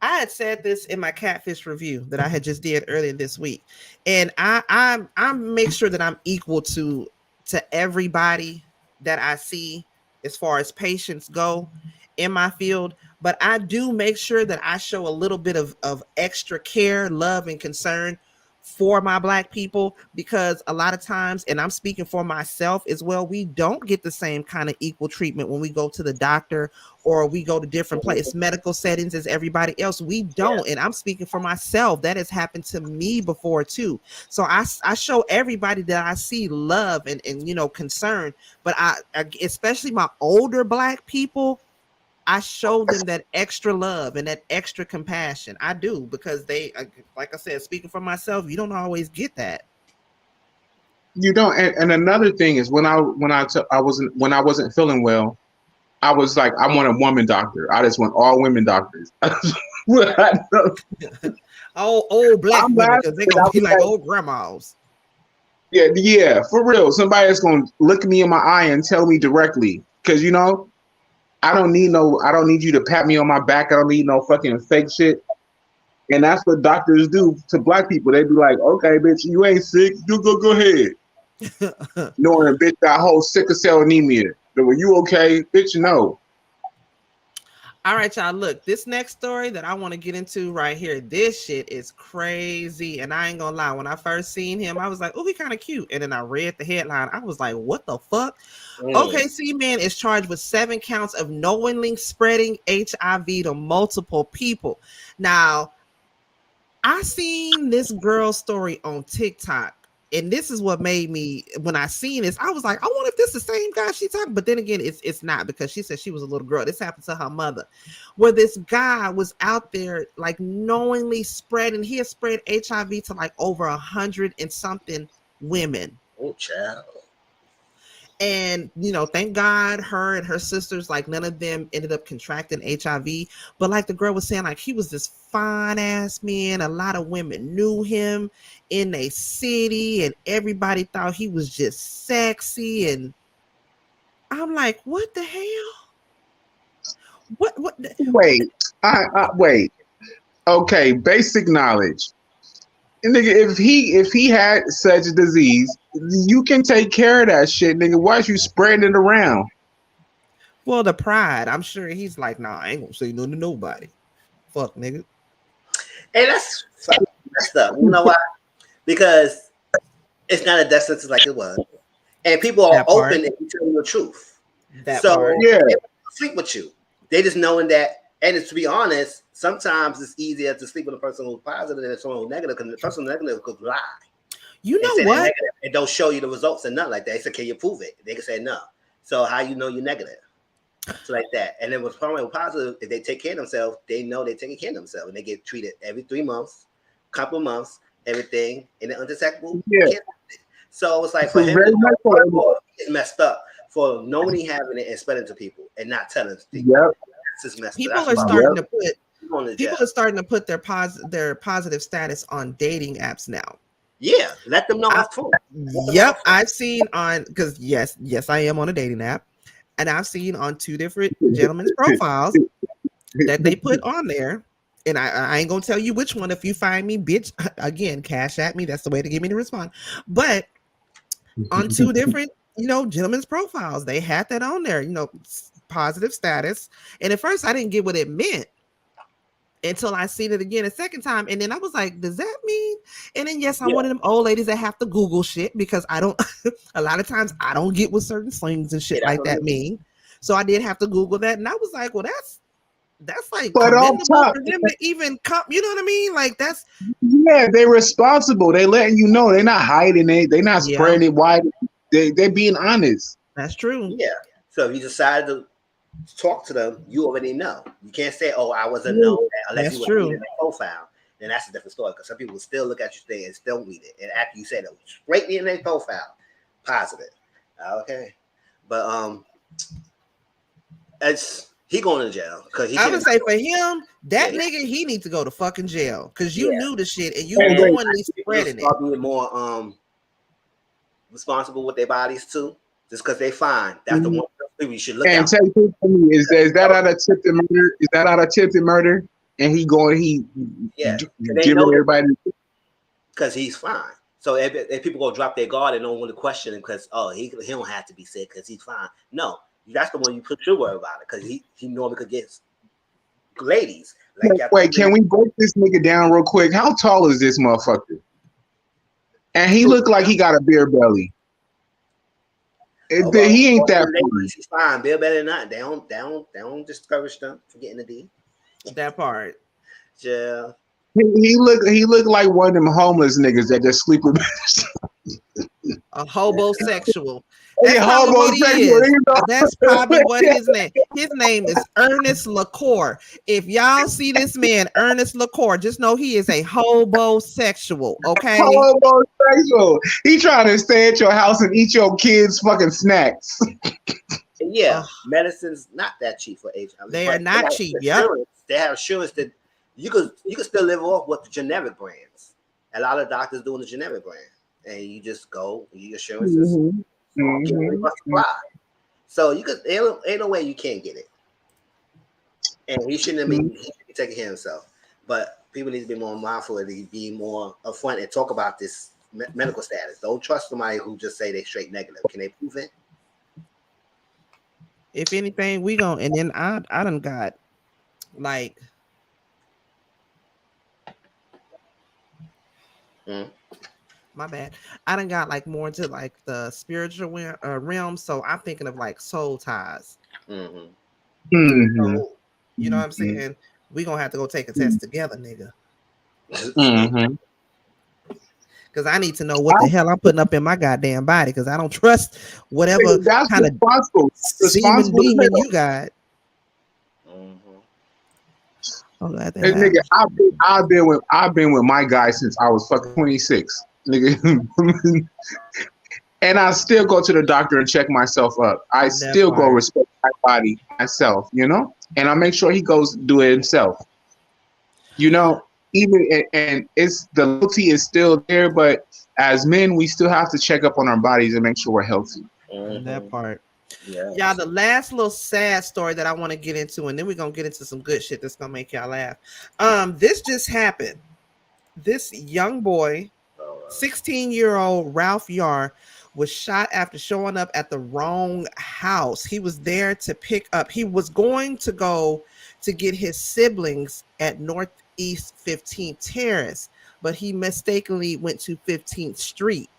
I had said this in my catfish review that I had just did earlier this week, and I make sure that I'm equal to everybody that I see as far as patients go in my field, but I do make sure that I show a little bit of extra care, love, and concern for my black people, because a lot of times, and I'm speaking for myself as well, we don't get the same kind of equal treatment when we go to the doctor or we go to different places, medical settings, as everybody else. We don't. And I'm speaking for myself. That has happened to me before too. So I show everybody that I see love and concern, but I especially my older black people, I show them that extra love and that extra compassion. I do, because they, like I said, speaking for myself, you don't always get that. You don't. And another thing is, when I wasn't feeling well, I was like, I want a woman doctor. I just want all women doctors. old black women, because they're gonna be like old grandmas. Yeah, for real. Somebody that's gonna look me in my eye and tell me directly, because I don't need you to pat me on my back. I don't need no fucking fake shit. And that's what doctors do to black people. They be like, okay, bitch, you ain't sick. You go ahead. Knowing a bitch got whole sickle cell anemia. Were you okay? Bitch, no. All right, y'all. Look, this next story that I want to get into right here, this shit is crazy. And I ain't gonna lie, when I first seen him, I was like, oh, he kind of cute. And then I read the headline. I was like, what the fuck? OKC man is charged with 7 counts of knowingly spreading HIV to multiple people. Now, I seen this girl story on TikTok. And this is what made me, when I seen this, I was like, I wonder if this is the same guy she talking. But then again, it's not, because she said she was a little girl. This happened to her mother, where this guy was out there like knowingly spreading. He had spread HIV to like over 100 and something women. Oh, child. And, thank God her and her sisters, like none of them ended up contracting HIV. But like the girl was saying, like he was this fine ass man. A lot of women knew him in a city and everybody thought he was just sexy. And I'm like, what the hell? What? Wait, wait. Okay, basic knowledge. Nigga, if he had such a disease, you can take care of that shit, nigga. Why is you spreading it around? Well, the pride. I'm sure he's like, nah, I ain't gonna say no to nobody. Fuck, nigga. And that's messed up. You know why? Because it's not a death sentence like it was. And people are open and telling the truth. So they sleep with you. They just knowing that. And to be honest, sometimes it's easier to sleep with a person who's positive than someone who's negative, because the person who's negative could lie. You know what? And don't show you the results and nothing like that. They say, can you prove it? They can say no. So how you know you're negative? So like that. And then with positive, if they take care of themselves, they know they're taking care of themselves, and they get treated every 3 months, couple of months, everything, and they're undetectable. Yeah. So it's like for him, it's messed up for nobody having it and spreading to people and not telling people. Yep. People are starting to put their positive status on dating apps now. Yeah, let them know it's true. Yep, I've seen on, because yes, I am on a dating app, and I've seen on 2 different gentlemen's profiles that they put on there, and I ain't gonna tell you which one. If you find me, bitch, again, cash at me. That's the way to get me to respond. But on 2 different, gentlemen's profiles, they had that on there, positive status. And at first I didn't get what it meant until I seen it again a second time. And then I was like, does that mean? And then yes, I'm one of them old ladies that have to Google shit, because I don't a lot of times I don't get what certain slings and shit like that mean. So I did have to Google that, and I was like, well, that's like commendable for them to even come, you know what I mean? Like that's they're responsible. They letting you know, they're not hiding it, they're not spreading it wide. They're being honest. That's true. Yeah. So if you decide to talk to them, you already know. You can't say, "Oh, I wasn't known that," unless you were in their profile. Then that's a different story, because some people will still look at your thing and still read it. And after you say that, straight in their profile, positive. Okay, but he going to jail, because I would say for him, that nigga, he needs to go to fucking jail, because you knew the shit and you knowingly spreading it. Probably more responsible with their bodies too, just because they fine. That's the one thing we should look at. And tell you me, is that out of attempted murder? Is that out of attempted murder? And giving everybody, because he's fine. So if people go drop their guard and don't want to question him, because he don't have to be sick because he's fine. No, that's the one you put your word about it, because he normally could get ladies. Like, wait, can we break this nigga down real quick? How tall is this motherfucker? And he looked like he got a beer belly. He ain't that ladies, he's fine. Beer belly or not, they don't discourage them from getting the D. That part. Yeah. He looked like one of them homeless niggas that just sleep with a hobosexual. That's probably what he is. That's probably what his name is. Ernest LaCour. If y'all see this man, Ernest LaCour, just know he is a hobosexual. Okay. Hobosexual. He trying to stay at your house and eat your kids' fucking snacks. Yeah, medicine's not that cheap for HIV. They are not cheap. Yeah. They have assurance that you could still live off with the generic brands. A lot of doctors doing the generic brand, and you just go, your assurance is so you could. Ain't no way you can't get it. And he shouldn't be taking care of himself. But people need to be more mindful and be more upfront and talk about this medical status. Don't trust somebody who just say they straight negative. Can they prove it? If anything, we gon' and then I done got like my bad. I done got like more into like the spiritual realm, so I'm thinking of like soul ties. So, you know what I'm saying? We gonna have to go take a test together, nigga. Because I need to know what the hell I'm putting up in my goddamn body, because I don't trust whatever kind of semen demon you got. Hey, nigga, I've been with my guy since I was fucking 26, nigga. And I still go to the doctor and check myself up. I still go respect my body myself, you know? And I make sure he goes do it himself. You know, and it's the loyalty is still there, but as men, we still have to check up on our bodies and make sure we're healthy. That part. Y'all, the last little sad story that I want to get into, and then we're gonna get into some good shit that's gonna make y'all laugh. This just happened. This young boy, 16-year-old Ralph Yarl, was shot after showing up at the wrong house. He was there to pick up. He was going to go to get his siblings at Northeast 15th Terrace, but he mistakenly went to 15th Street.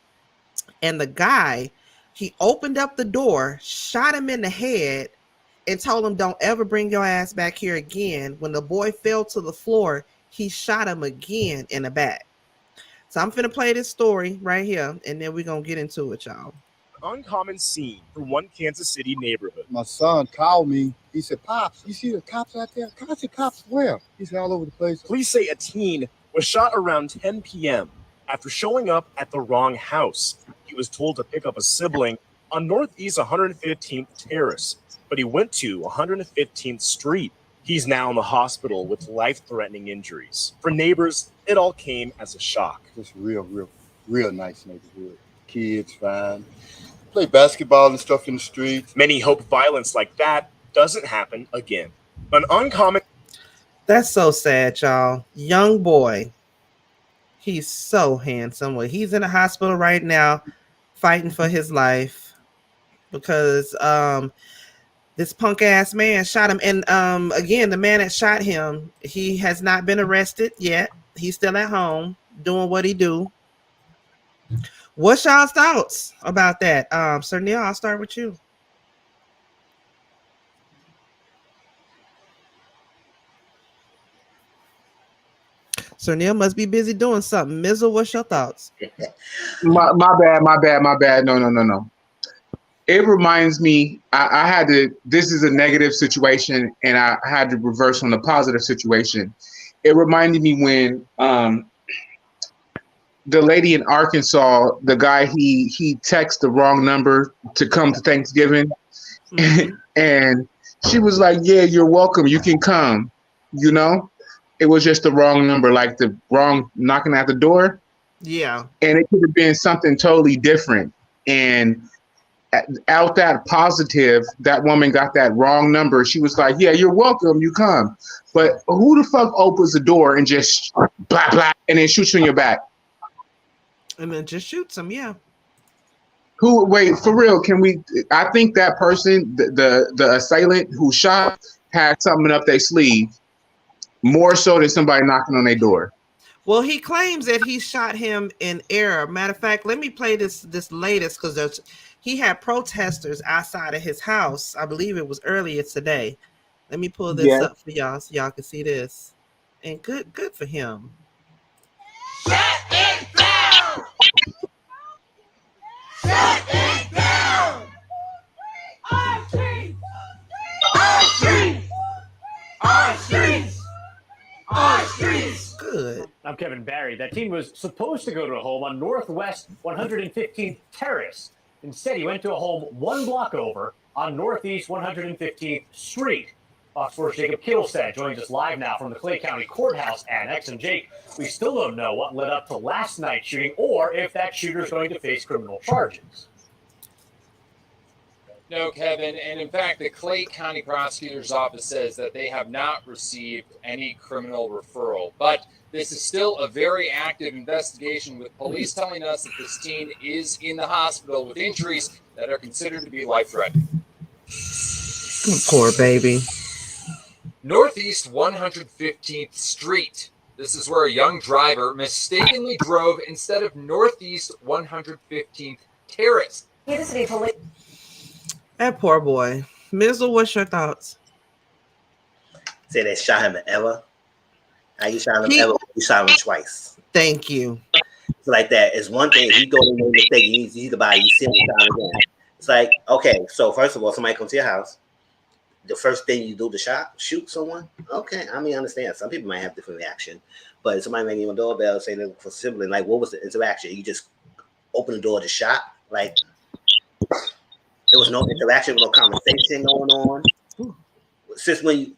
And the guy, he opened up the door, shot him in the head, and told him, "Don't ever bring your ass back here again." When the boy fell to the floor, he shot him again in the back. So I'm finna play this story right here, and then we're gonna get into it, y'all. Uncommon scene from one Kansas City neighborhood. My son called me. He said, "Pops, you see the cops out there?" I said, "Cops where?" He said, "All over the place." Police say a teen was shot around 10 p.m. after showing up at the wrong house. He was told to pick up a sibling on Northeast 115th Terrace, but he went to 115th Street. He's now in the hospital with life-threatening injuries. For neighbors, it all came as a shock. Just real nice neighborhood. Kids fine. Play basketball and stuff in the streets. Many hope violence like that doesn't happen again. An uncommon... That's so sad, y'all. Young boy. He's so handsome. Well, he's in the hospital right now fighting for his life because this punk ass man shot him. And again, the man that shot him, he has not been arrested yet. He's still at home doing what he do. What's y'all's thoughts about that? Sir Neale, I'll start with you. Sir Neale must be busy doing something. Mizzle, what's your thoughts? My bad. No. It reminds me, I had to, this is a negative situation, and I had to reverse on the positive situation. It reminded me when the lady in Arkansas, the guy, he texted the wrong number to come to Thanksgiving. Mm-hmm. And she was like, "Yeah, you're welcome. You can come." You know, it was just the wrong number, like the wrong knocking at the door. Yeah. And it could have been something totally different. And out that positive, that woman got that wrong number. She was like, "Yeah, you're welcome. You come." But who the fuck opens the door and just blah, blah, and then shoots you in your back? And then just shoots him, yeah. Who? Wait, for real? Can we? I think that person, the assailant who shot, had something up their sleeve, more so than somebody knocking on their door. Well, he claims that he shot him in error. Matter of fact, let me play this latest because he had protesters outside of his house. I believe it was earlier today. Let me pull this up for y'all so y'all can see this. And good for him. Shut it down! Shut it down! Our streets! Our streets! Our streets! Our streets! Good. I'm Kevin Barry. That teen was supposed to go to a home on Northwest 115th Terrace. Instead, he went to a home one block over on Northeast 115th Street. Fox 4's Jacob Kittlestead joins us live now from the Clay County Courthouse Annex. And Jake, we still don't know what led up to last night's shooting or if that shooter is going to face criminal charges. No, Kevin. And in fact, the Clay County Prosecutor's Office says that they have not received any criminal referral. But this is still a very active investigation, with police telling us that this teen is in the hospital with injuries that are considered to be life-threatening. Poor baby. Northeast 115th Street. This is where a young driver mistakenly drove instead of Northeast 115th Terrace. That poor boy. Mizzle, what's your thoughts? Say they shot him in error. How you shot him ever? You shot him twice. Thank you. It's like that. It's one thing. If you go in and mistake, you see the body, you see him shot again. It's like, okay, so first of all, somebody comes to your house. The first thing you do to shoot someone. Okay, I mean, I understand. Some people might have different reaction, but somebody ringing your doorbell saying they're for sibling. Like, what was the interaction? You just open the door to shot. Like, there was no interaction, no conversation going on. Since when?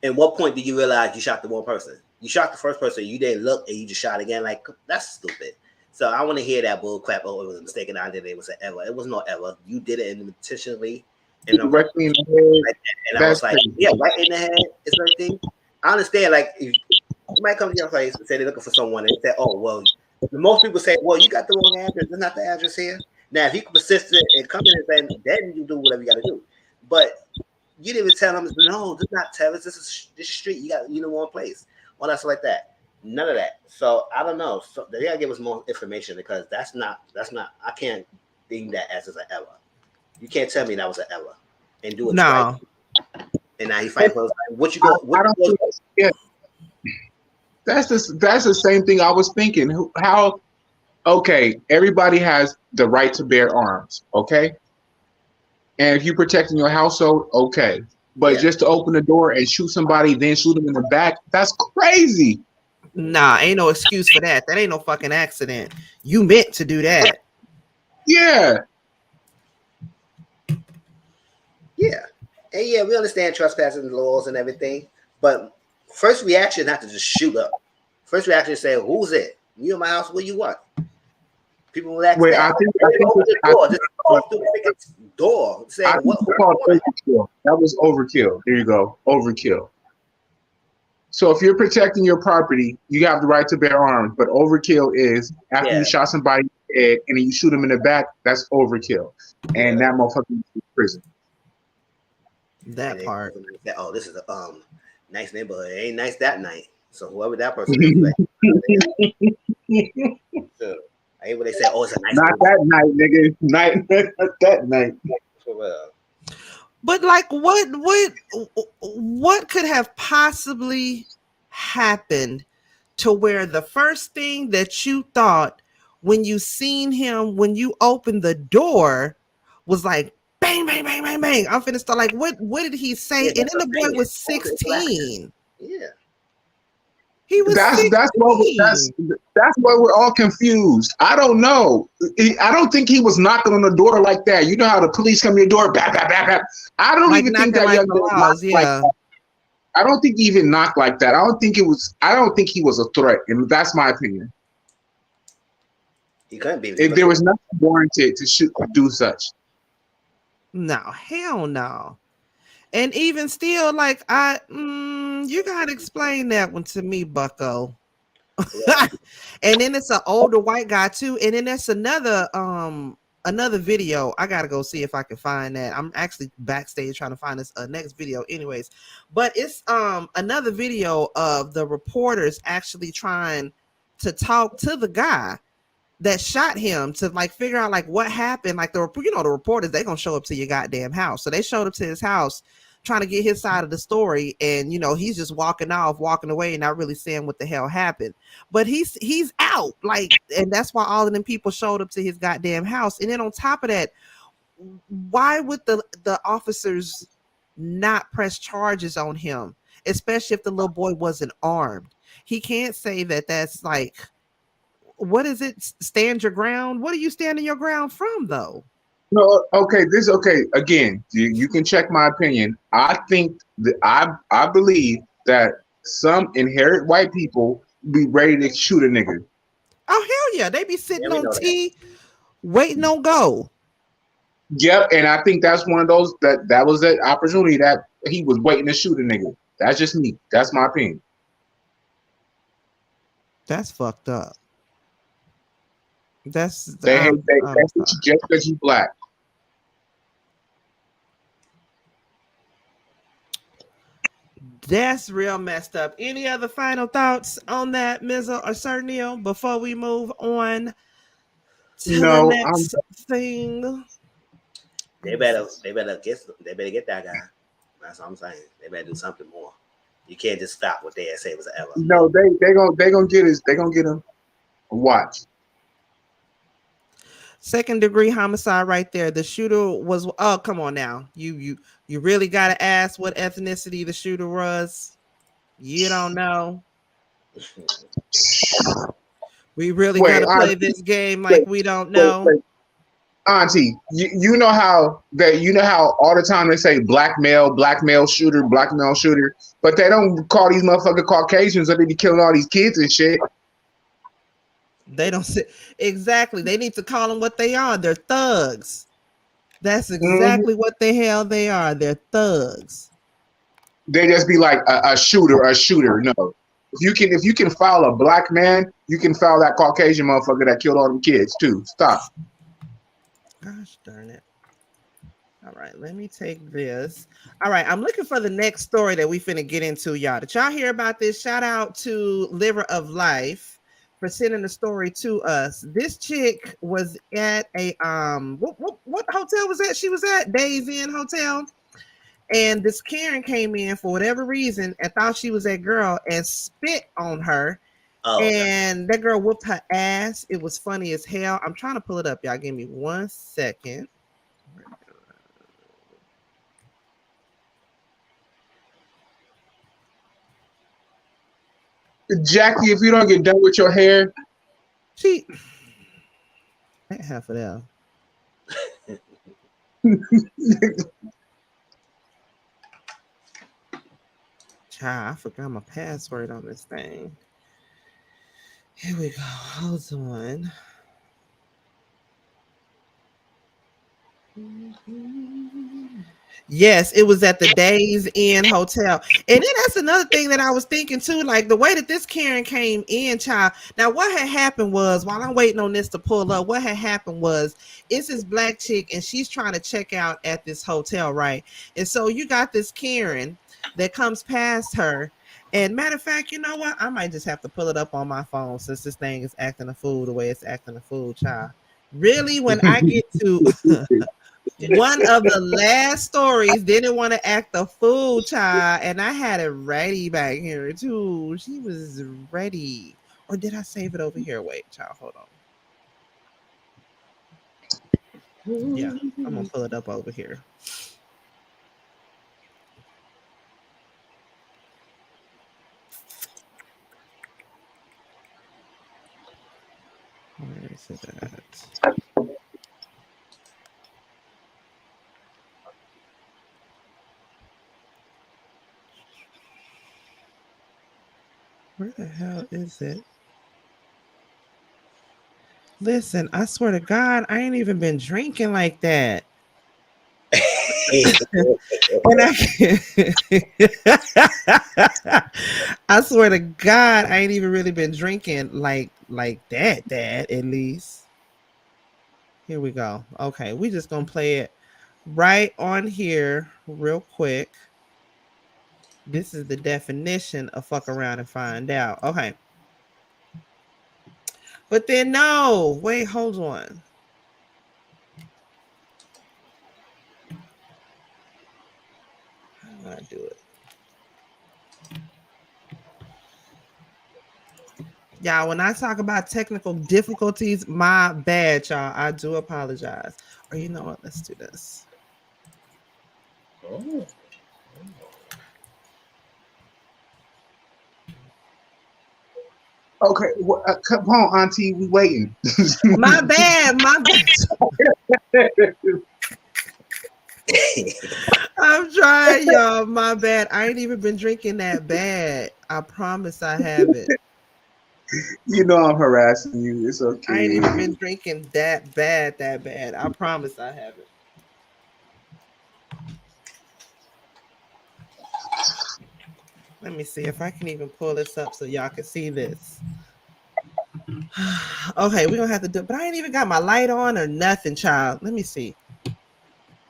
At what point did you realize you shot the one person? You shot the first person, you didn't look, and you just shot again. Like, that's stupid. So I want to hear that bull crap. Oh, it was a mistaken identity. It was an error. It was no error. You did it intentionally. Directly in the head. Like, and I was like, yeah, right in the head. It's everything. I understand. Like, if somebody comes to your place and say they're looking for someone, and they say, "Oh, well," most people say, "Well, you got the wrong address. That's not the address here." Now, if he persisted and come in and saying, then you do whatever you got to do. But you didn't even tell him, no, this is not terrace. This is street. You got one place. All that stuff like that. None of that. So I don't know. So they gotta give us more information because that's not. I can't deem that as an error. You can't tell me that was an error and do it. No. Right. And now he fighting for what you go. Yeah. That's the same thing I was thinking. How? Okay, everybody has the right to bear arms. Okay, and if you're protecting your household, okay. But just to open the door and shoot somebody, then shoot them in the back, that's crazy. Nah, ain't no excuse for that. That ain't no fucking accident. You meant to do that. Yeah. Yeah. And yeah, we understand trespassing laws and everything, but first reaction not to just shoot up. First reaction is say, who's it? You in my house, what you want? People will ask Wait, that. I think open the door. Just go through the door. Say, what overkill. That was overkill. There you go. Overkill. So if you're protecting your property, you have the right to bear arms. But overkill is after you shot somebody in the head and then you shoot them in the back, that's overkill. And that motherfucker is in prison. That part. Oh, this is a nice neighborhood. It ain't nice that night. So whoever that person is, so, I hate when they say, "Oh, it's a nice." Not that night, nigga. Not that night. But like, what could have possibly happened to where the first thing that you thought when you seen him, when you opened the door, was like, bang, bang, bang, bang, bang. I'm finna start like, what did he say? And then the boy was 16. Yeah. He was that's why we're all confused. I don't know. I don't think he was knocking on the door like that. You know how the police come to your door, bap, bap, bap, bap. I don't even think that young boy knocked like that. I don't think he even knocked like that. I don't think he was a threat, and that's my opinion. He couldn't be. If there was nothing warranted to do such. No, hell no. And even still, like you gotta explain that one to me, Bucko. Yeah. And then it's an older white guy too. And then there's another video. I gotta go see if I can find that. I'm actually backstage trying to find this next video, anyways. But it's another video of the reporters actually trying to talk to the guy that shot him to like figure out like what happened. Like the reporters, they gonna show up to your goddamn house. So they showed up to his house trying to get his side of the story, and he's just walking away and not really saying what the hell happened. But he's out, like, and that's why all of them people showed up to his goddamn house. And then on top of that, why would the officers not press charges on him, especially if the little boy wasn't armed? He can't say that that's like, what is it? Stand your ground? What are you standing your ground from, though? No, okay. Again, you can check my opinion. I think that I believe that some inherent white people be ready to shoot a nigga. Oh hell yeah, they be sitting on T, waiting on go. Yep, and I think that's one of those that was the opportunity that he was waiting to shoot a nigga. That's just me. That's my opinion. That's fucked up. That's just because you black. That's real messed up. Any other final thoughts on that, Mizzle or Sir Neale, before we move on to the next thing? They better get that guy. That's what I'm saying. They better do something more. You can't just stop what they say was an error. No, they gonna get us. They gonna get him. Watch. Second-degree homicide right there. The shooter was, oh, come on now. You really got to ask what ethnicity the shooter was? You don't know? We really got to play this game like we don't know? Auntie, you know how all the time they say black male shooter, but they don't call these motherfucking Caucasians that they be killing all these kids and shit. They don't say exactly. They need to call them what they are. They're thugs. That's exactly what the hell they are. They're thugs. They just be like a shooter. No, if you can foul a black man, you can foul that Caucasian motherfucker that killed all them kids too. Stop. Gosh darn it. All right, let me take this. All right, I'm looking for the next story that we finna get into, y'all. Did y'all hear about this? Shout out to Liver of Life for sending the story to us. This chick was at a what hotel was that? She was at Days Inn Hotel, and this Karen came in for whatever reason and thought she was that girl and spit on her. Oh, And that girl whooped her ass. It was funny as hell. I'm trying to pull it up, y'all. Give me 1 second. Jackie, if you don't get done with your hair, She ain't half of that. Child, I forgot my password on this thing. Here we go. Hold on. Yes, it was at the Days Inn Hotel. And then that's another thing that I was thinking too, like the way that this Karen came in, child. Now, what had happened was, while I'm waiting on this to pull up, what had happened was it's this black chick and she's trying to check out at this hotel, right? And so you got this Karen that comes past her. And matter of fact, you know what? I might just have to pull it up on my phone since this thing is acting a fool the way it's acting a fool, child. Really, when I get to one of the last stories, didn't want to act a fool, child, and I had it ready back here too. She was ready. Or did I save it over here? Wait, child, hold on. Yeah, I'm gonna pull it up over here. Where is it at? Where the hell is it? Listen, I swear to God, I ain't even been drinking like that. And I swear to God, I ain't even really been drinking like that, Dad, at least. Here we go. Okay, we just gonna play it right on here real quick. This is the definition of fuck around and find out. Okay. But then no, wait, hold on. How do I do it? Y'all, when I talk about technical difficulties, my bad, y'all. I do apologize. Or you know what? Let's do this. Oh. Okay, well, come on, Auntie, we waiting. My bad, my bad. I'm trying, y'all. My bad. I ain't even been drinking that bad. I promise I haven't. You know I'm harassing you. It's okay. I ain't even been drinking that bad. I promise I haven't. Let me see if I can even pull this up so y'all can see this. Okay, we're gonna have to do it, but I ain't even got my light on or nothing, child. Let me see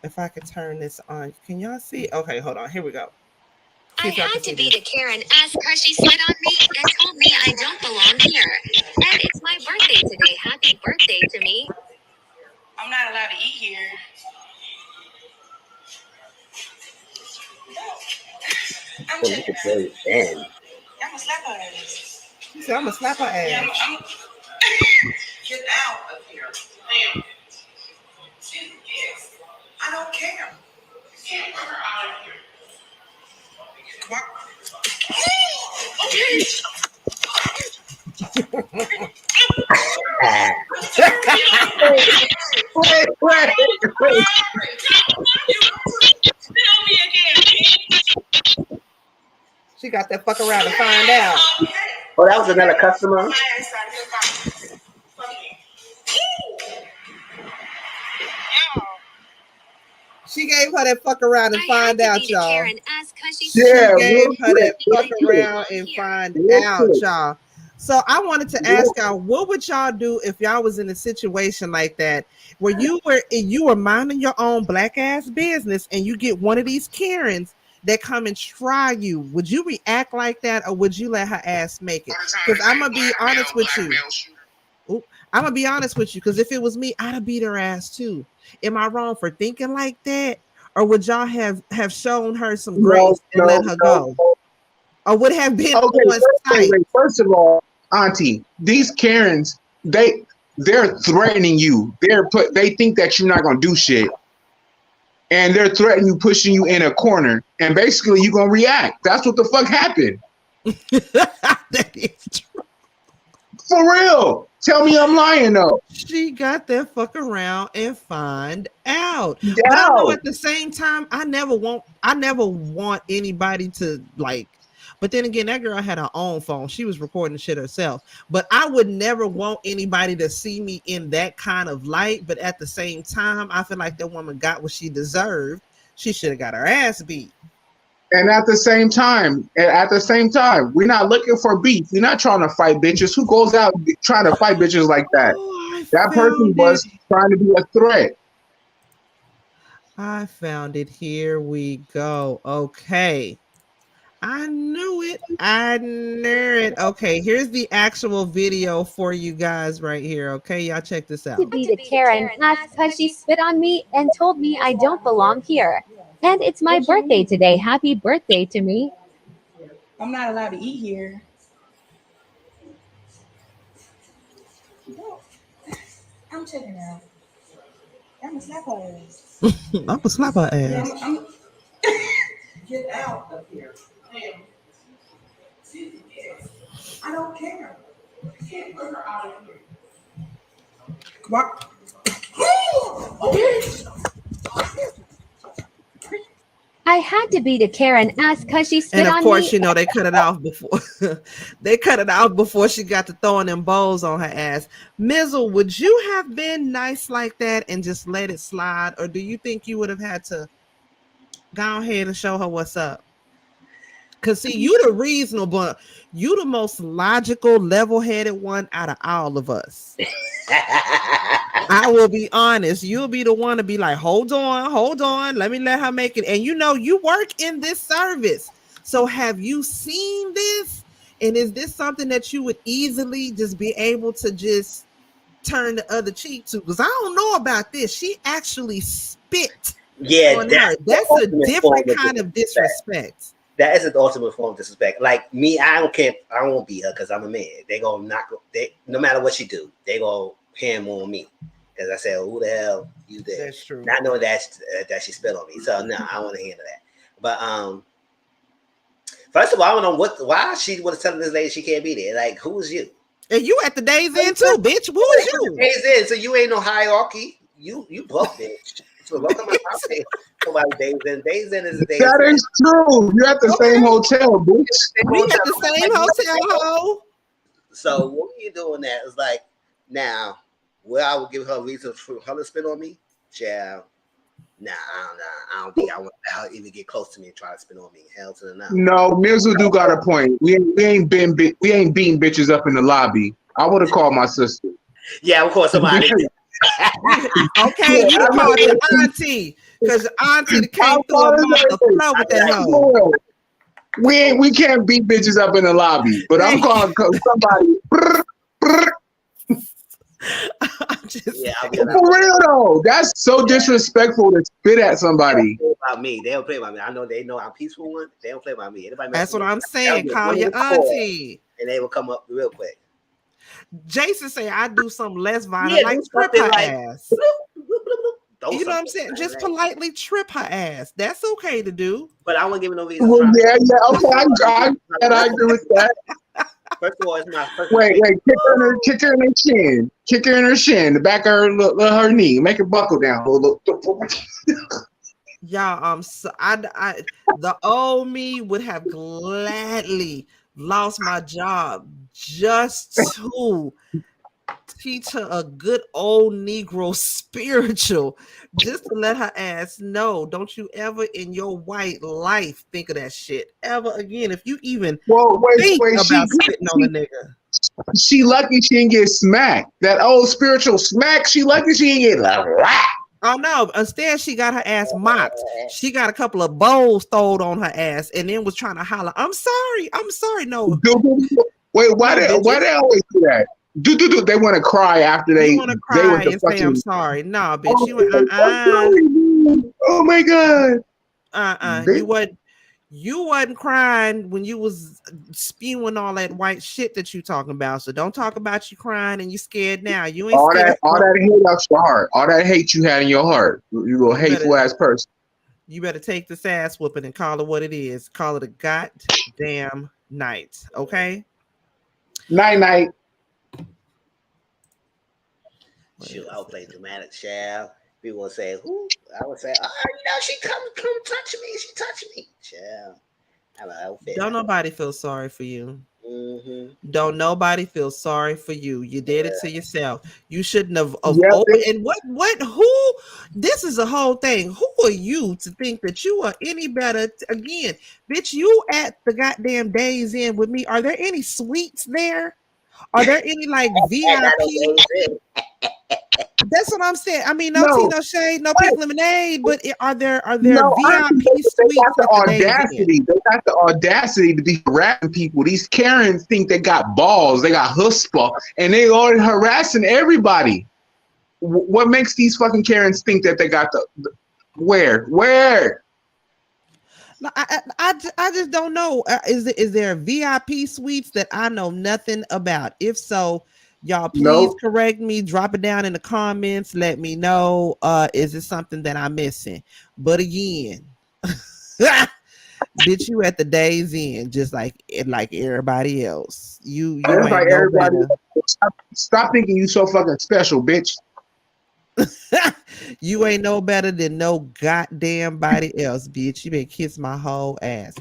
if I can turn this on. Can y'all see? Okay, hold on. Here we go. I had to beat a Karen ass because she slid on me and told me I don't belong here. And it's my birthday today. Happy birthday to me. I'm not allowed to eat here. I'm you can play it then. I'm gonna slap her ass. She said, I'm gonna slap her ass. Yeah, I'm get out of here. Damn. Yes. I don't care. Get her out of here. What? Okay. Wait. She got that fuck around to find out. Oh, that was another customer? She gave her that fuck around and find out, y'all. Karen ass 'cause she She gave her that fuck around and find out, y'all. So I wanted to ask y'all, what would y'all do if y'all was in a situation like that, where you were minding your own black ass business, and you get one of these Karens that come and try you? Would you react like that, or would you let her ass make it? Because I'm gonna be honest with you. I'm gonna be honest with you, because if it was me, I'd have beat her ass too. Am I wrong for thinking like that, or would y'all have shown her some grace and let her go, or would have been on site? First of all, Auntie, these Karens, they're threatening you. They think that you're not gonna do shit, and they're threatening you, pushing you in a corner, and basically you're gonna react. That's what the fuck happened. That is true. For real. Tell me I'm lying though. She got that fuck around and find out. Yeah. But I know at the same time, I never want anybody to like. But then again, that girl had her own phone. She was recording shit herself. But I would never want anybody to see me in that kind of light. But at the same time, I feel like that woman got what she deserved. She should have got her ass beat. And at the same time, we're not looking for beef. We're not trying to fight bitches. Who goes out trying to fight bitches like that? That person was trying to be a threat. I found it. Here we go. Okay. I knew it. Okay, here's the actual video for you guys right here. Okay, y'all check this out. To be the Karen because she spit on me and told me I don't belong here. And it's my birthday today. Happy birthday to me. I'm not allowed to eat here. I'm checking out. I'm gonna slap her ass. I'm gonna slap her ass. Yeah, get out of here. I don't care. You can't put her out of here. What? I had to be the Karen ass because she spit on me. And of course, you know, they cut it off before they cut it out before she got to throwing them bows on her ass. Mizzle, would you have been nice like that and just let it slide, or do you think you would have had to go ahead and show her what's up? Because see, you the reasonable, you the most logical, level-headed one out of all of us. I will be honest. You'll be the one to be like, hold on. Let me let her make it. And you know, you work in this service. So have you seen this? And is this something that you would easily just be able to just turn the other cheek to? Because I don't know about this. She actually spit on her. That's a different kind of disrespect. That is an ultimate form of disrespect. Like me, I don't care. I won't beat her because I'm a man. They gonna no matter what she do, they gonna ham on me. Because I said, who the hell you did? That's true. Not knowing that she spit on me. So no, I want to handle that. But first of all, I don't know why she was telling this lady she can't be there. Like, who is you? And you at the Days Inn too, bitch. Who is you? Days Inn, so you ain't no hierarchy. You broke, bitch. So welcome to my house. Somebody Days Inn. Days Inn is a Days Inn. That is true. You're at the same hotel, bitch. We at the same hotel, ho. So what are you doing that? It's like, now, where I would give her a reason for her to spit on me? Child. Nah, I don't think I want her to even get close to me and try to spit on me. Hell to the no. No, Mizzle do got a point. We ain't beating bitches up in the lobby. I would have called my sister. Yeah, of course somebody. Okay, you called your auntie because your auntie came through a mouth flow with that hoe. We can't beat bitches up in the lobby, but I'm calling somebody. For real though, that's so disrespectful to spit at somebody. About me, they don't play by me. I know they know I'm peaceful one. They don't play by me. That's what I'm saying. Call your auntie, and they will come up real quick. Jason say I do something less violent, like trip her ass. You know what I'm saying? Just politely trip her ass. That's okay to do. But I won't give her no reason. Well, yeah, okay, I agree with that. First of all, it's my first. Wait, kick her in her chin. Kick her in her shin, the back of her knee. Make her buckle down. Y'all, so I the old me would have gladly lost my job just to teach her a good old Negro spiritual just to let her ass know, don't you ever in your white life think of that shit ever again. If you even think about spitting on a nigga. She lucky she didn't get smacked. That old spiritual smack, she lucky she didn't get like whack. Oh no, instead she got her ass mocked. She got a couple of bowls thrown on her ass and then was trying to holler, I'm sorry. No. Wait, why they always do that? Do they want to cry after they want to cry and say I'm sorry. No, bitch, you went oh my god. You wasn't crying when you was spewing all that white shit that you talking about. So don't talk about you crying and you scared now. You ain't scared. All that hate out your heart. All that hate you had in your heart. You little hateful ass person. You better take this ass whooping and call it what it is. Call it a goddamn night. Okay? Night. Shoot, I would play dramatic child. People would say, who? I would say, she come touch me. She touched me. Child. Don't nobody feel sorry for you. Mm-hmm. Don't nobody feel sorry for you. You did it to yourself. You shouldn't have. And who? This is the whole thing. Who are you to think that you are any better? Again, bitch, you at the goddamn Days Inn with me. Are there any suites there? Are there any like VIP? That's what I'm saying. I mean, no tea, no shade, no pink lemonade. But are there VIP suites? They got the audacity. They got the audacity to be harassing people. These Karens think they got balls. They got chutzpah, and they are harassing everybody. What makes these fucking Karens think that they got the where? I just don't know. Is there VIP suites that I know nothing about? If so, y'all please correct me. Drop it down in the comments. Let me know. Is it something that I'm missing? But again, bitch, you at the Days Inn just like everybody else. You ain't like everybody. Stop thinking you so fucking special, bitch. You ain't no better than no goddamn body else, bitch. You been kiss my whole ass.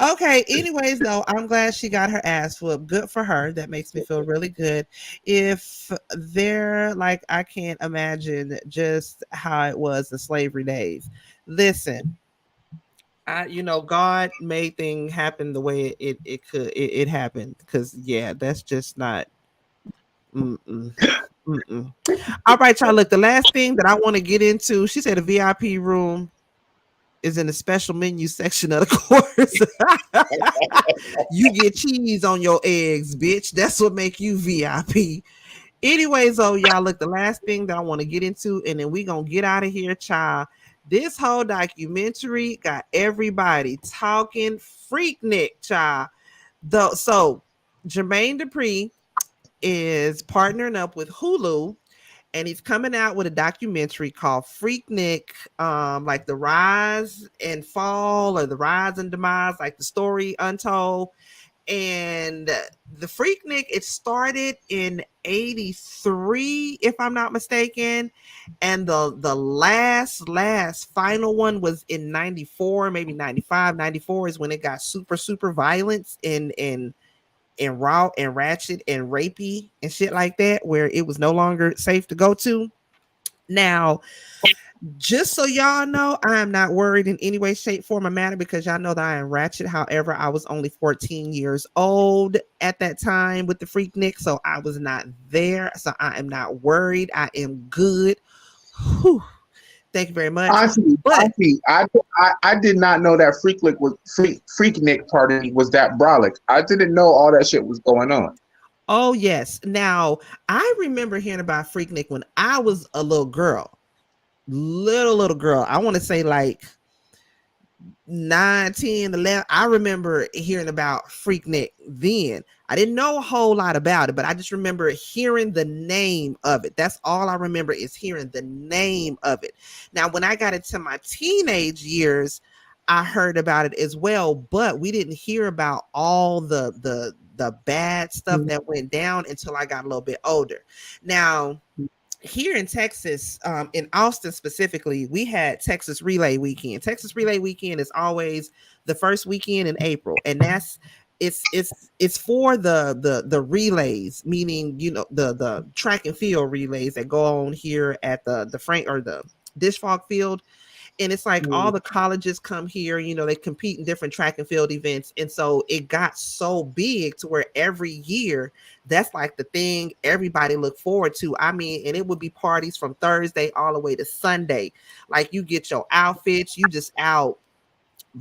Okay, anyways, though, I'm glad she got her ass whooped. Good for her. That makes me feel really good. If they're like, I can't imagine just how it was in slavery days. Listen, God made things happen the way it happened. Because that's just not. All right, y'all. Look, the last thing that I want to get into, she said a VIP room is in the special menu section of the course. You get cheese on your eggs, bitch. That's what make you VIP. Anyways, y'all, look, the last thing that I want to get into, and then we gonna get out of here, child. This whole documentary got everybody talking FreakNik, child. So Jermaine Dupri is partnering up with Hulu, and he's coming out with a documentary called FreakNik, like the rise and fall, or the rise and demise, like the story untold. And the FreakNik, it started in 83, if I'm not mistaken, and the last final one was in 94, maybe 95. 94 is when it got super violence and raw and ratchet and rapey and shit like that, where it was no longer safe to go to. Now, just so y'all know, I am not worried in any way, shape, form, or matter, because y'all know that I am ratchet. However, I was only 14 years old at that time with the FreakNik, so I was not there. So I am not worried. I am good. Whew. Thank you very much. Honestly, I did not know that FreakNik party was that brolic. I didn't know all that shit was going on. Oh yes. Now I remember hearing about FreakNik when I was a little girl. Little girl. I want to say like 9, 10, 11. I remember hearing about FreakNik then. I didn't know a whole lot about it, but I just remember hearing the name of it. That's all I remember, is hearing the name of it. Now, when I got into my teenage years, I heard about it as well, but we didn't hear about all the bad stuff that went down until I got a little bit older. Now, here in Texas, in Austin specifically, we had Texas Relay Weekend. Texas Relay Weekend is always the first weekend in April, and it's for the relays, meaning the track and field relays that go on here at the Frank or the Dishfog Field. And it's like all the colleges come here, they compete in different track and field events. And so it got so big to where every year that's like the thing everybody look forward to. I mean, and it would be parties from Thursday all the way to Sunday. Like you get your outfits, you just out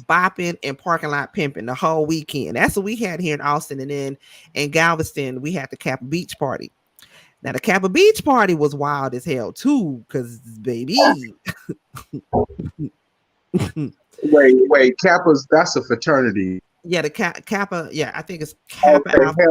bopping and parking lot pimping the whole weekend. That's what we had here in Austin. And then in Galveston, we had the Kappa Beach party. Now the Kappa Beach party was wild as hell too, because baby. Wait, Kappa's, that's a fraternity. Yeah, the Kappa. Yeah, I think it's Kappa Alpha.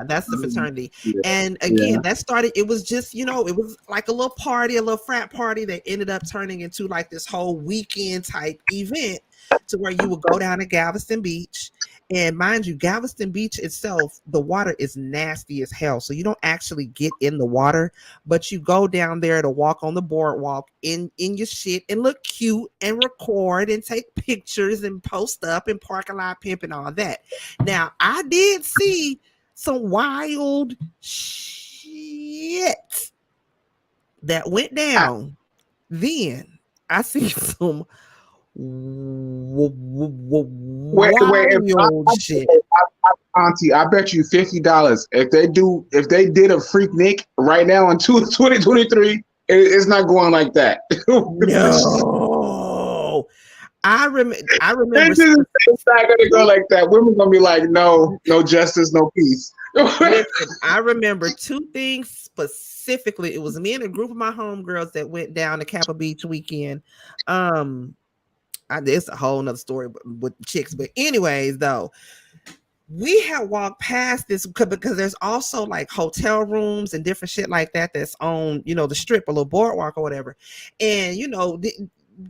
That's the fraternity. Yeah. And again, that started. It was just it was like a little party, a little frat party that ended up turning into like this whole weekend type event, to where you would go down to Galveston Beach. And mind you, Galveston Beach itself, the water is nasty as hell. So you don't actually get in the water, but you go down there to walk on the boardwalk in your shit and look cute and record and take pictures and post up and parking lot pimp and all that. Now, I did see some wild shit that went down. Then I see some shit. Auntie, I bet you $50 if they did a FreakNik right now in 2023, it's not going like that. No, I remember. It's not gonna go like that. Women gonna be like, no justice, no peace. Listen, I remember two things specifically. It was me and a group of my homegirls that went down to Kappa Beach weekend. It's a whole nother story with chicks, but anyways, though, we had walked past this because there's also like hotel rooms and different shit like that that's on the strip, a little boardwalk or whatever, and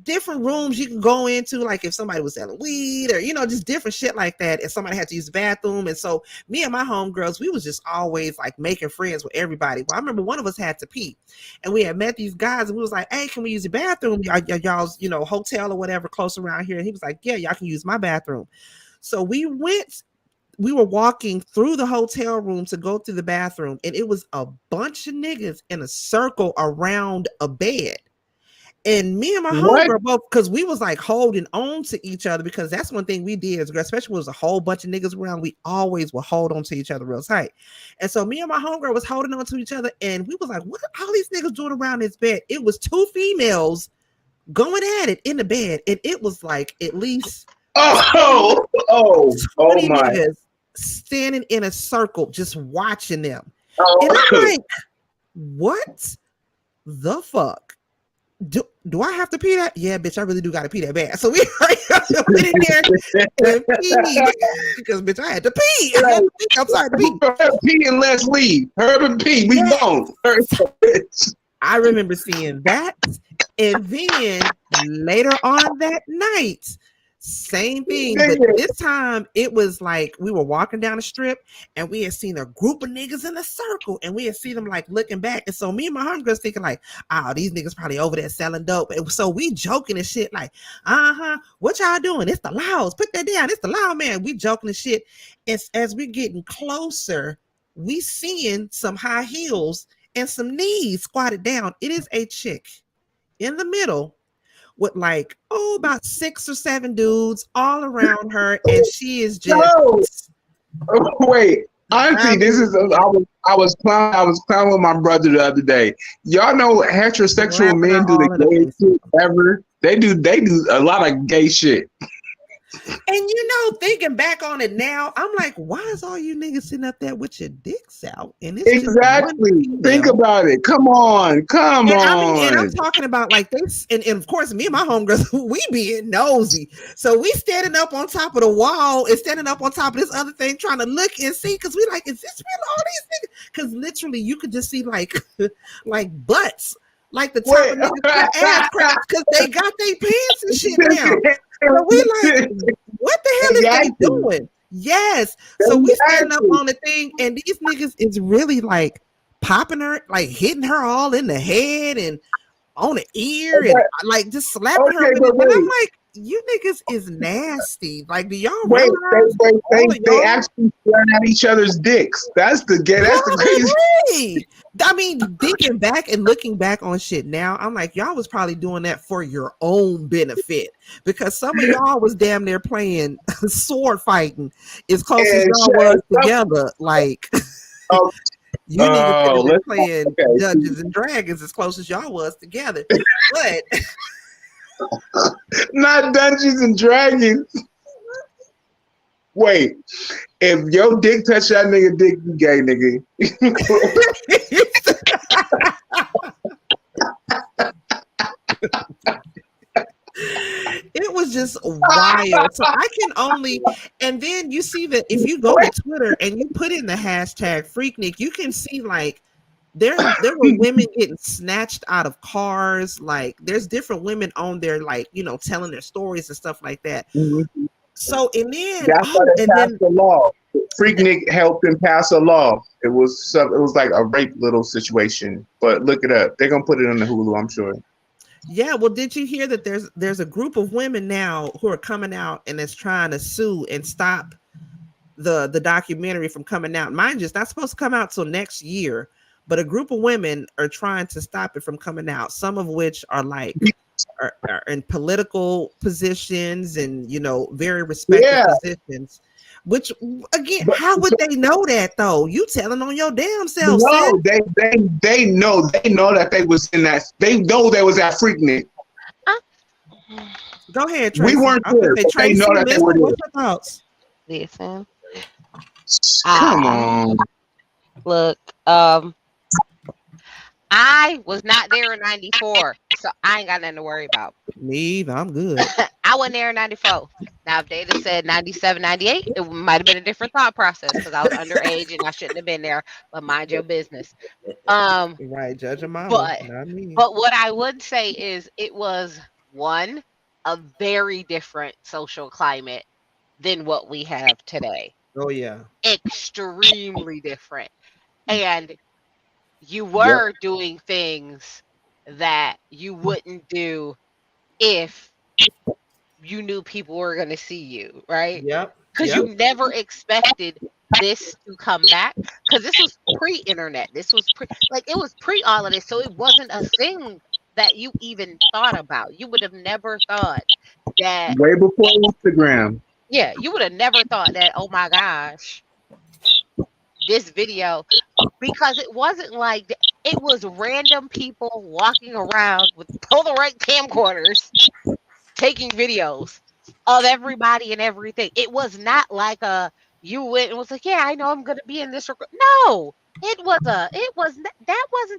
different rooms you can go into, like if somebody was selling weed or just different shit like that, and somebody had to use the bathroom. And so me and my homegirls, we was just always like making friends with everybody. Well, I remember one of us had to pee, and we had met these guys, and we was like, hey, can we use the bathroom? Y'all's hotel or whatever close around here? And he was like, yeah, y'all can use my bathroom. So we were walking through the hotel room to go to the bathroom, and it was a bunch of niggas in a circle around a bed. And me and my homegirl both, because we was like holding on to each other, because that's one thing we did, especially when there was a whole bunch of niggas around, we always would hold on to each other real tight. And so me and my homegirl was holding on to each other, and we was like, what are all these niggas doing around this bed? It was two females going at it in the bed, and it was like at least 20 my niggas standing in a circle just watching them. And I'm like, what the fuck? Do I have to pee that? Yeah, bitch, I really do got to pee that bad. So we went in there and pee, because bitch, I had to pee. I'm sorry to pee. Pee and let's leave. Herb and pee, we gone. I remember seeing that, and then later on that night, same thing, but this time it was like we were walking down the strip, and we had seen a group of niggas in a circle, and we had seen them like looking back. And so me and my homegirls thinking like, oh, these niggas probably over there selling dope. And so we joking and shit like, what y'all doing? It's the Louds. Put that down. It's the Loud man. We joking and shit. As we getting closer, we seeing some high heels and some knees squatted down. It is a chick in the middle with like about 6 or 7 dudes all around her, and she is just wait. Auntie, this is I was clowning with my brother the other day. Y'all know heterosexual men do the gayest shit ever. They do a lot of gay shit. And thinking back on it now, I'm like, why is all you niggas sitting up there with your dicks out? And it's exactly. Think about it. Come on. And I'm talking about like this, and of course, me and my homegirls, we being nosy. So we standing up on top of the wall and standing up on top of this other thing, trying to look and see, because we like, is this real? All these niggas? Because literally, you could just see like butts. Like the top of niggas' ass cracks, because they got their pants and shit down. So we like, what the hell is they doing? Yes. So we standing up on the thing, and these niggas is really like popping her, like hitting her all in the head, and on the ear and like just slapping her with it. But I'm like, you niggas is nasty. Like, do y'all Wait, realize they actually staring at each other's dicks. That's the crazy. I mean, thinking back and looking back on shit now, I'm like, y'all was probably doing that for your own benefit because some of y'all was damn near playing sword fighting as close as y'all was together. Like, you niggas could have been playing Dungeons and Dragons as close as y'all was together, but not Dungeons and Dragons. Wait, if your dick touch that nigga dick, you gay, nigga. It was just wild. So I can only, and then you see that if you go to Twitter and you put in the hashtag FreakNik, you can see like there were women getting snatched out of cars. Like there's different women on there, like, you know, telling their stories and stuff like that. Mm-hmm. So and then that's why they passed the law. FreakNik helped them pass a law. It was like a rape little situation. But look it up. They're gonna put it on the Hulu, I'm sure. Yeah, well, did you hear that there's a group of women now who are coming out and is trying to sue and stop the documentary from coming out? Mind you, it's not supposed to come out till next year, but a group of women are trying to stop it from coming out. Some of which are like are in political positions and, you know, very respected positions. Which again, how would they know that though? You telling on your damn self. No, they know that they was in that. They know they was at FreakNik. Go ahead, Tracy. We weren't there. They know that they were there. What's your thoughts? Listen, come on. Look, I was not there in '94, so I ain't got nothing to worry about. Me either. I'm good. I wasn't there in '94. Now, if they'd have said '97, '98, it might have been a different thought process because I was underage and I shouldn't have been there. But mind your business. Right, judge a mama. But what I would say is it was a very different social climate than what we have today. Oh yeah, extremely different, and you were doing things that you wouldn't do if you knew people were going to see you, right? Yep. Because you never expected this to come back. Because this was pre-internet. This was it was pre all of this, so it wasn't a thing that you even thought about. You would have never thought that way before Instagram. Yeah, you would have never thought that. Oh my gosh, this video, because it wasn't like it was random people walking around with Polaroid camcorders taking videos of everybody and everything. It was not like you went and was like, yeah, I know I'm gonna be in this. No, that wasn't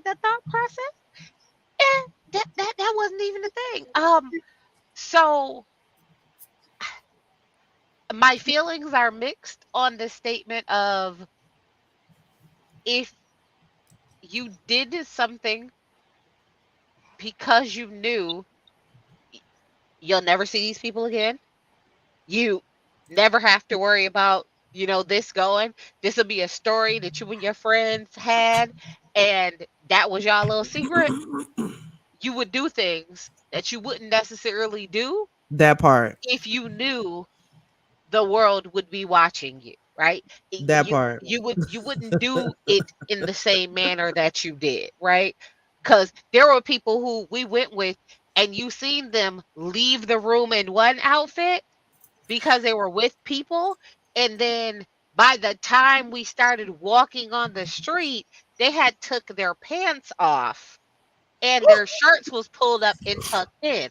the thought process. That wasn't even the thing. So my feelings are mixed on the statement of if you did something because you knew you'll never see these people again, you never have to worry about, this going. This will be a story that you and your friends had, and that was y'all little secret. You would do things that you wouldn't necessarily do. That part. If you knew the world would be watching you, right? That part. You wouldn't do it in the same manner that you did, right? Because there were people who we went with and you seen them leave the room in one outfit because they were with people. And then by the time we started walking on the street, they had took their pants off and their shirts was pulled up and tucked in.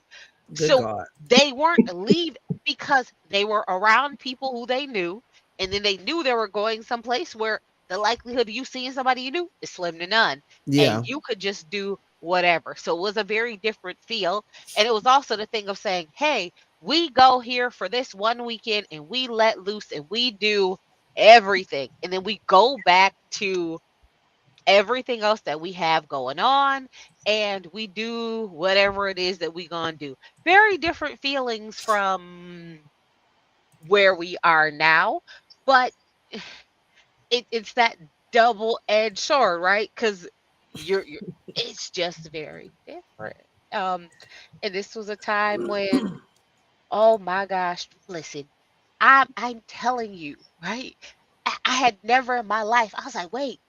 Good God. They weren't leaving because they were around people who they knew, and then they knew they were going someplace where the likelihood of you seeing somebody you knew is slim to none. Yeah. And you could just do whatever. So it was a very different feel. And it was also the thing of saying, hey, we go here for this one weekend and we let loose and we do everything. And then we go back to everything else that we have going on and we do whatever it is that we gonna do. Very different feelings from where we are now, but it's that double-edged sword, right? Because you're it's just very different. And this was a time when, oh my gosh, listen, I'm telling you, right? I had never in my life, I was like, wait,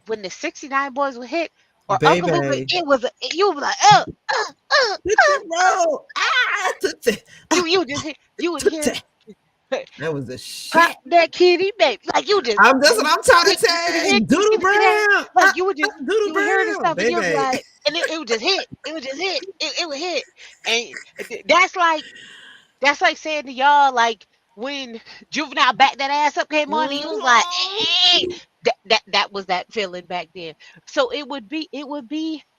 when the 69 boys would hit or Uncle Luke, Baby. it was you would be like, Tootsie Roll. Ah, Tootsie. you would just hear, you would hear Tootsie. That was the pop shit. that kitty baby. Like you just That's what I'm trying to you would say. hit, Doodle you would see that, Brown. like you would just Doodle you would hear this Brown, stuff and you'll be baby. like, and it would just hit. It would just hit. It would hit. And that's like saying to y'all, like when Juvenile Back That Ass Up came on, and he was like, hey, that was that feeling back then. So it would be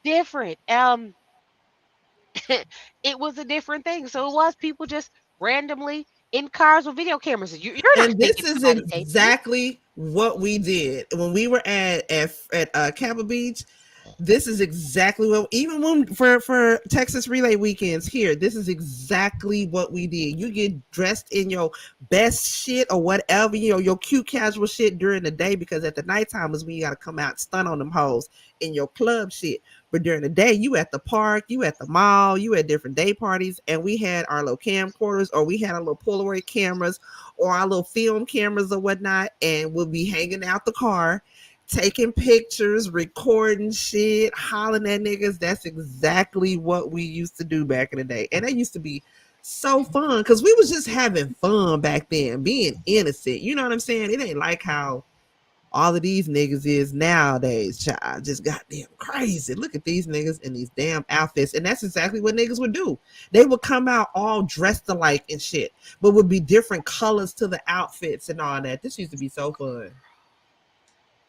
different. It was a different thing. So it was people just randomly in cars with video cameras. You're not And this thinking is somebody taping you. exactly what we did when we were at Capitol Beach. This is exactly what, even when for Texas Relay weekends here, this is exactly what we did. You get dressed in your best shit or whatever, your cute casual shit during the day, because at the nighttime is when you got to come out and stun on them hoes in your club shit. But during the day, you at the park, you at the mall, you at different day parties, and we had our little camcorders, or we had our little Polaroid cameras or our little film cameras or whatnot, and we'll be hanging out the car, taking pictures, recording shit, hollering at niggas. That's exactly what we used to do back in the day. And that used to be so fun because we was just having fun back then, being innocent. You know what I'm saying? It ain't like how all of these niggas is nowadays, child. Just goddamn crazy. Look at these niggas in these damn outfits. And that's exactly what niggas would do. They would come out all dressed alike and shit, but would be different colors to the outfits and all that. This used to be so fun.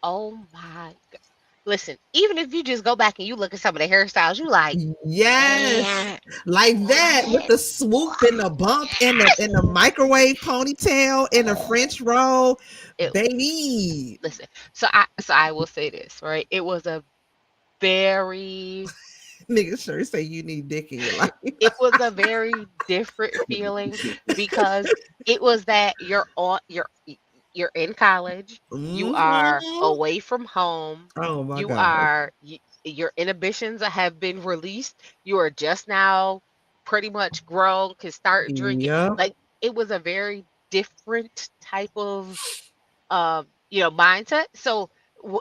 Oh my God. Listen, even if you just go back and you look at some of the hairstyles, you like, Yes, man, like that with what? the swoop and the bump and the microwave ponytail and the French roll, It, baby. listen, so I will say this, right? It was a very Nigga sure say you need dick in your life. it was a very different feeling because it was that you're in college, you are Mhm. away from home, Oh my you god. are your inhibitions have been released, you are just now pretty much grown, can start drinking. Yeah, Like it was a very different type of mindset. So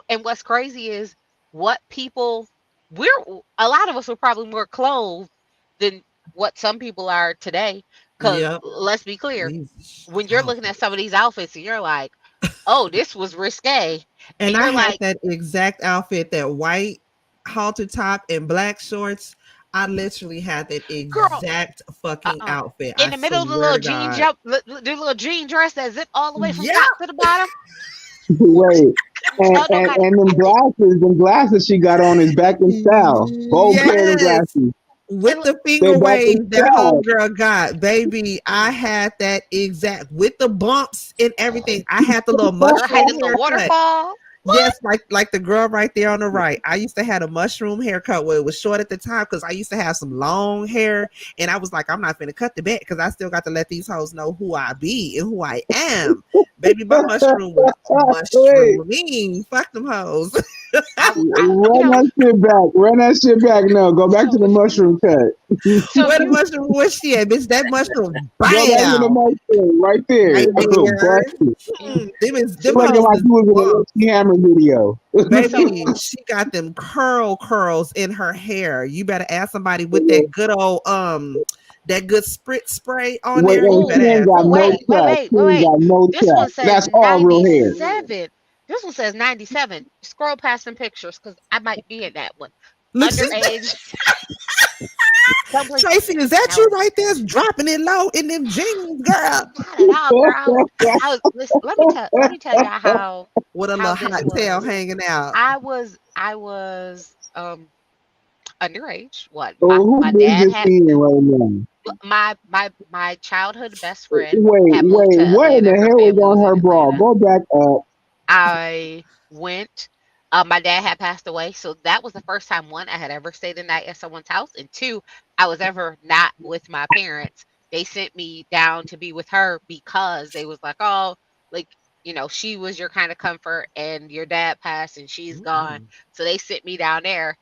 and what's crazy is what people we're a lot of us were probably more clothed than what some people are today. Because yep. let's be clear, These when you're looking at outfits. some of these outfits and you're like, oh, this was risque. And And I you're had like, that exact outfit, that white halter top and black shorts. I literally had that girl, exact fucking uh-uh. outfit. In I the middle of the swear little to jean God. jump, the little jean dress that zip all the way from Yeah. top to the bottom. Wait, and, No and kind of and them glasses she got on is back in style. Bold pair of Yes. glasses. With the They finger back in wave that style. homegirl got, baby. I had that exact with the bumps and everything. I had the little girl had mushroom this little haircut. waterfall. What? Yes, like the girl right there on the right. I used to have a mushroom haircut where it was short at the top because I used to have some long hair, and I was like, I'm not gonna cut the back because I still got to let these hoes know who I be and who I am. Baby, my mushroom was Wait, mushrooming. Fuck them hoes. run that shit back. Run that shit back. No, go back to So the mushroom cut. so Where the mushroom was she at, bitch? That mushroom, Go back to the bam, mushroom right there. right Oh, there. busted. Them Looking hoes like is you was in a bumps. Richie Hammer video. so Baby, she got them curls in her hair. You better ask somebody with that good old that good spritz spray on Wait, there. You and she better oh, ain't ask got oh, no somebody. wait, wait, track. wait, She wait, ain't wait. got no This track. one says That's all real hair. 97. This one says 97. Scroll past some pictures because I might be in that one. Look, she, Underage. Someplace. Tracy, is that you No, right there dropping it low in them jeans, girl? not at all, girl. I was listen, let me tell y'all With a how little this hot tail was. hanging out. I was underage. What? Oh, who My dad business had she in right now? my childhood best friend Wait, had moved wait, to what in Atlanta. the Her hell was family on was her in bra? Atlanta. Go back up. I went. My dad had passed away, so that was the first time, one, I had ever stayed the night at someone's house, and two, I was ever not with my parents. They sent me down to be with her because they was like, oh, like she was your kind of comfort, and your dad passed, and she's gone, Mm. so they sent me down there.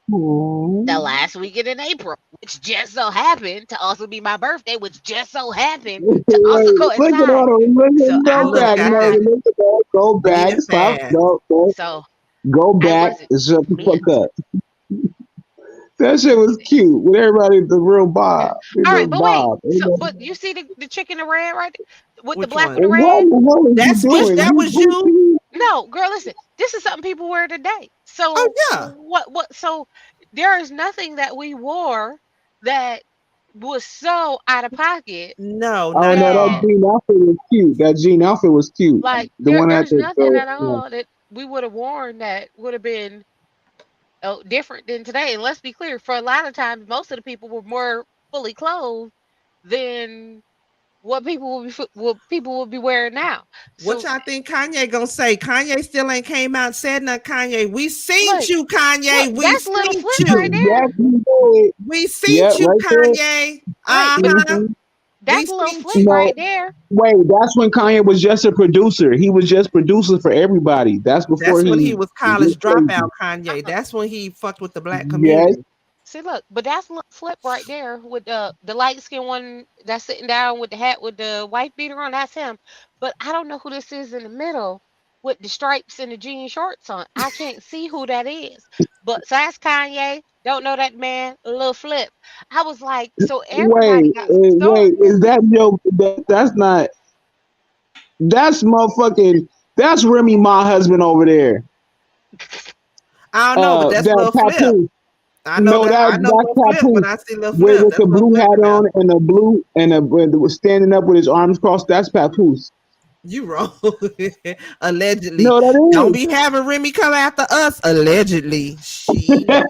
the last weekend in April, which just so happened to also be my birthday, which just so happened to also Look at coincide. all them. So I Go was back, Look at no, that. not. look at that. Go back. Being Stop. fast. So Go I back. wasn't. And shut the Man. fuck up. That shit was cute with everybody at the real Yeah. Bob. The All real right, but wait. Bob. So, but you see the chick in the red right there? With the Which black one? with the What red? in the hell is you That's which doing? that was you? Gucci? No, girl, listen. This is something people wear today. Oh So yeah. what? So there is nothing that we wore that was so out of pocket No, Oh not at no, that that all. jean outfit was cute. That jean outfit was cute. like The one at there's nothing at yeah. all that we would have worn that would have been different than today. And let's be clear, for a lot of times, most of the people were more fully clothed than what people will be wearing now. What So y'all think Kanye gonna say? Kanye still ain't came out and said nothing. Kanye, we seen look, you, look, Kanye. We that's little seen flip right you. there. Yes, you did. We seen Yeah, you, right there. Kanye. Right, but Uh-huh. hmm We that's a little seen flip you. No, right there. wait, that's when Kanye was just a producer. He was just producer for everybody. That's before That's when he he was went college dropout, crazy. Kanye. Uh-uh. That's when he fucked with the black Yes. community. See, look, but that's a little flip right there with the light skinned one that's sitting down with the hat with the white beater on. That's him. But I don't know who this is in the middle with the stripes and the jean shorts on. I can't see who that is. But so that's Kanye. Don't know that man. A little flip. I was like, so everybody got some Wait. stories. Is that your? That's not. That's motherfucking. That's Remy, my husband over there. I don't know, but that's That Lil Flip. Papoose. I know No, that I know that's Lil Flip when Papoose I see Lil with Flip. the That's what I'm blue hat talking about. on and the blue and was standing up with his arms crossed. That's Papoose. You wrong. Allegedly. No, Don't that be having Remy come after us. Allegedly. She. is.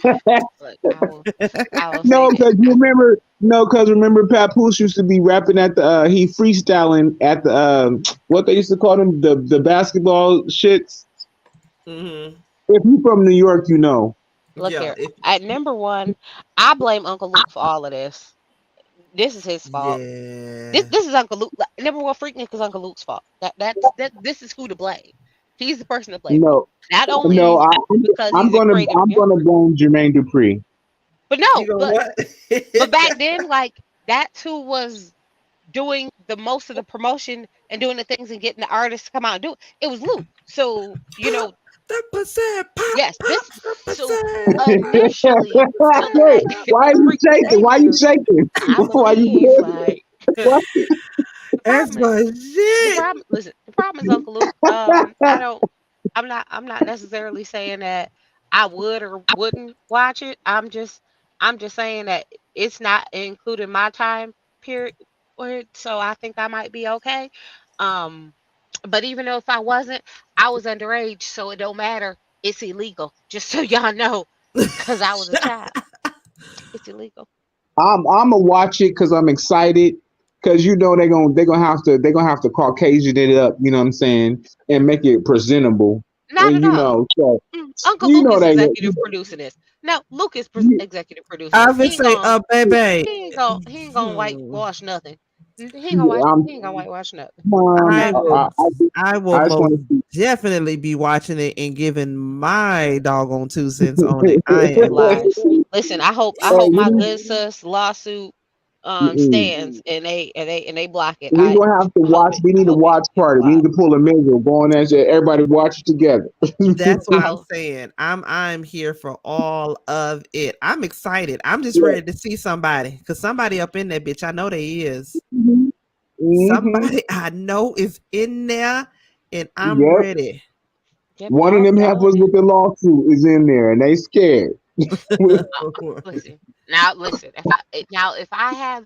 Look, I will say No, this. because you remember. No, because remember, Papoose used to be rapping at the. He freestyling at the. What they used to call them, the basketball shits. Mm-hmm. If you from New York, you know. Look Yeah. here. At number one, I blame Uncle Luke for all of this. This is his fault. This Yeah. this is Uncle Luke. Number one, FreakNik is Uncle Luke's fault. This is who to blame. He's the person to blame. No, Not no, only because I'm he's a gonna creative I'm genius, gonna blame Jermaine Dupri. but You no, know what? but back then, like that's who was doing the most of the promotion and doing the things and getting the artists to come out and do it. It was Luke. So Pop the percent. Pop, yes, pop this the so percent. initially, so Wait, like why are his you freaking shaking? Why are you debut, shaking? I Why you believe like Why? the That's problem is my the shit. problem. Listen, the problem is Uncle Luke. I don't. I'm not necessarily saying that I would or wouldn't watch it. I'm just saying that it's not including my time period. So I think I might be okay. Um, but even though if I wasn't, I was underage, so it don't matter. It's illegal. Just so y'all know, because I was a child. It's illegal. I'm gonna watch it because I'm excited. Because you know they're gonna have to Caucasian it up. You know what I'm saying, and make it presentable. Not And at you all. know, so Uncle you Luke know is they. executive producing this. No, Luke is You, executive producing I this. would say, baby. He ain't gonna Hmm. whitewash nothing. He ain't gonna whitewash nothing. I will I will I just most want to see. definitely be watching it and giving my doggone 2 cents on it. I am. Lies. Listen, I hope my good sis lawsuit Mm-mm. stands and they block it. We gonna have to I hope watch. it We I need to hope it watch gets party. We need blocked. to pull a Mizzle, go on there and say everybody watch it together. That's I what I'm hope saying. I'm here for all of it. I'm excited. I'm just ready to see somebody. Cause somebody up in that bitch. I know they is. Mm-hmm. Somebody I know is in there and I'm Yep. ready. yep, One of them y'all heifers in there. with the lawsuit is in there, and they scared. Listen. Listen. If I have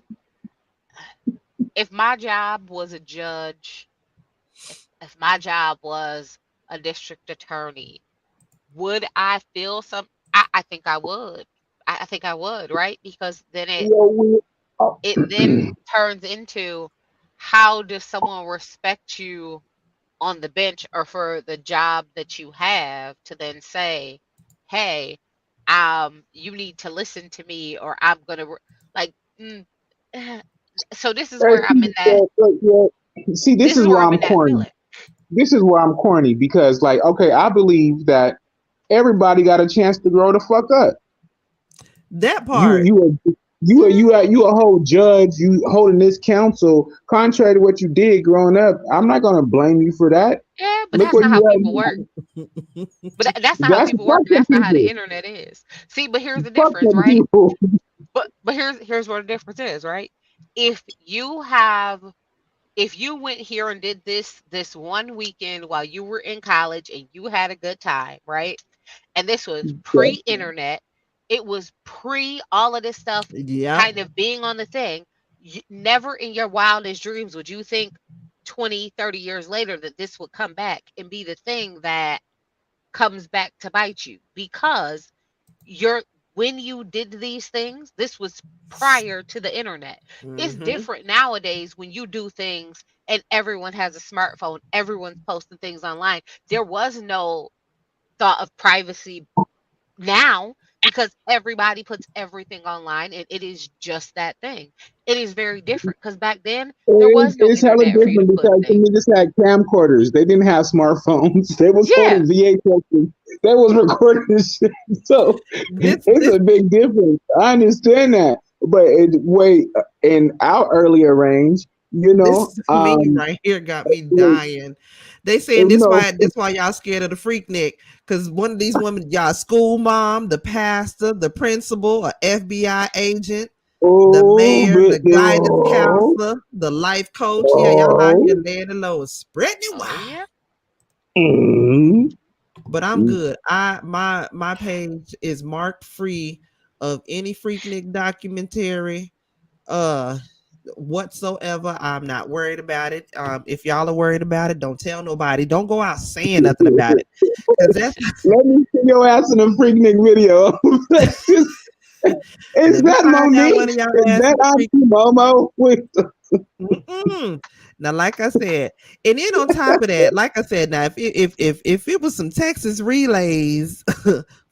if my job was a judge, if my job was a district attorney, would I feel some? I think I would. I think I would, right? Because then Yeah, oh, it then turns into how does someone respect you on the bench or for the job that you have to then say, hey, you need to listen to me or I'm gonna like. mm, so this is where I'm in that. See, this This is is where where I'm I'm in that corny. feeling. This is where I'm corny because, like, okay, I believe that everybody got a chance to grow the fuck up. That part. You a whole judge. You holding this counsel contrary to what you did growing up. I'm not gonna blame you for that. Yeah, but Look that's where not how you at people work. now. But that's not how That's people work, and fucking that's not how the people. internet is. See, but here's the Fuck difference, them right? people. But here's where the difference is, right? If you have if you went here and did this one weekend while you were in college and you had a good time, right? And this was pre-internet, it was pre all of this stuff Yeah. kind of being on the thing. Never in your wildest dreams would you think 20, 30 years later that this would come back and be the thing that comes back to bite you, because you're when you did these things, this was prior to the internet. It's different nowadays when you do things and everyone has a smartphone, everyone's posting things online. There was no thought of privacy now because everybody puts everything online and it is just that thing. It is very different because back then there was no It's hella internet for you to different put because things. they just had camcorders. They didn't have smartphones. They was Yeah. holding VHS. They was recording shit. So it's a big difference. I understand that, but in our earlier range, you know, This meme right here got me dying. They saying you know, this why y'all scared of the FreakNik, because one of these women, y'all school mom, the pastor, the principal, a FBI agent, the mayor, the guidance counselor, the life coach. Yeah, y'all out here laying the low, spreading it wide. Yeah. But I'm good. My page is marked free of any FreakNik documentary whatsoever. I'm not worried about it. If y'all are worried about it, don't tell nobody. Don't go out saying nothing about it. Let me see your ass in a FreakNik video. Is that Monique? Is that Auntie Momo? Now, like I said, and then on top of that, like I said, now if it was some Texas relays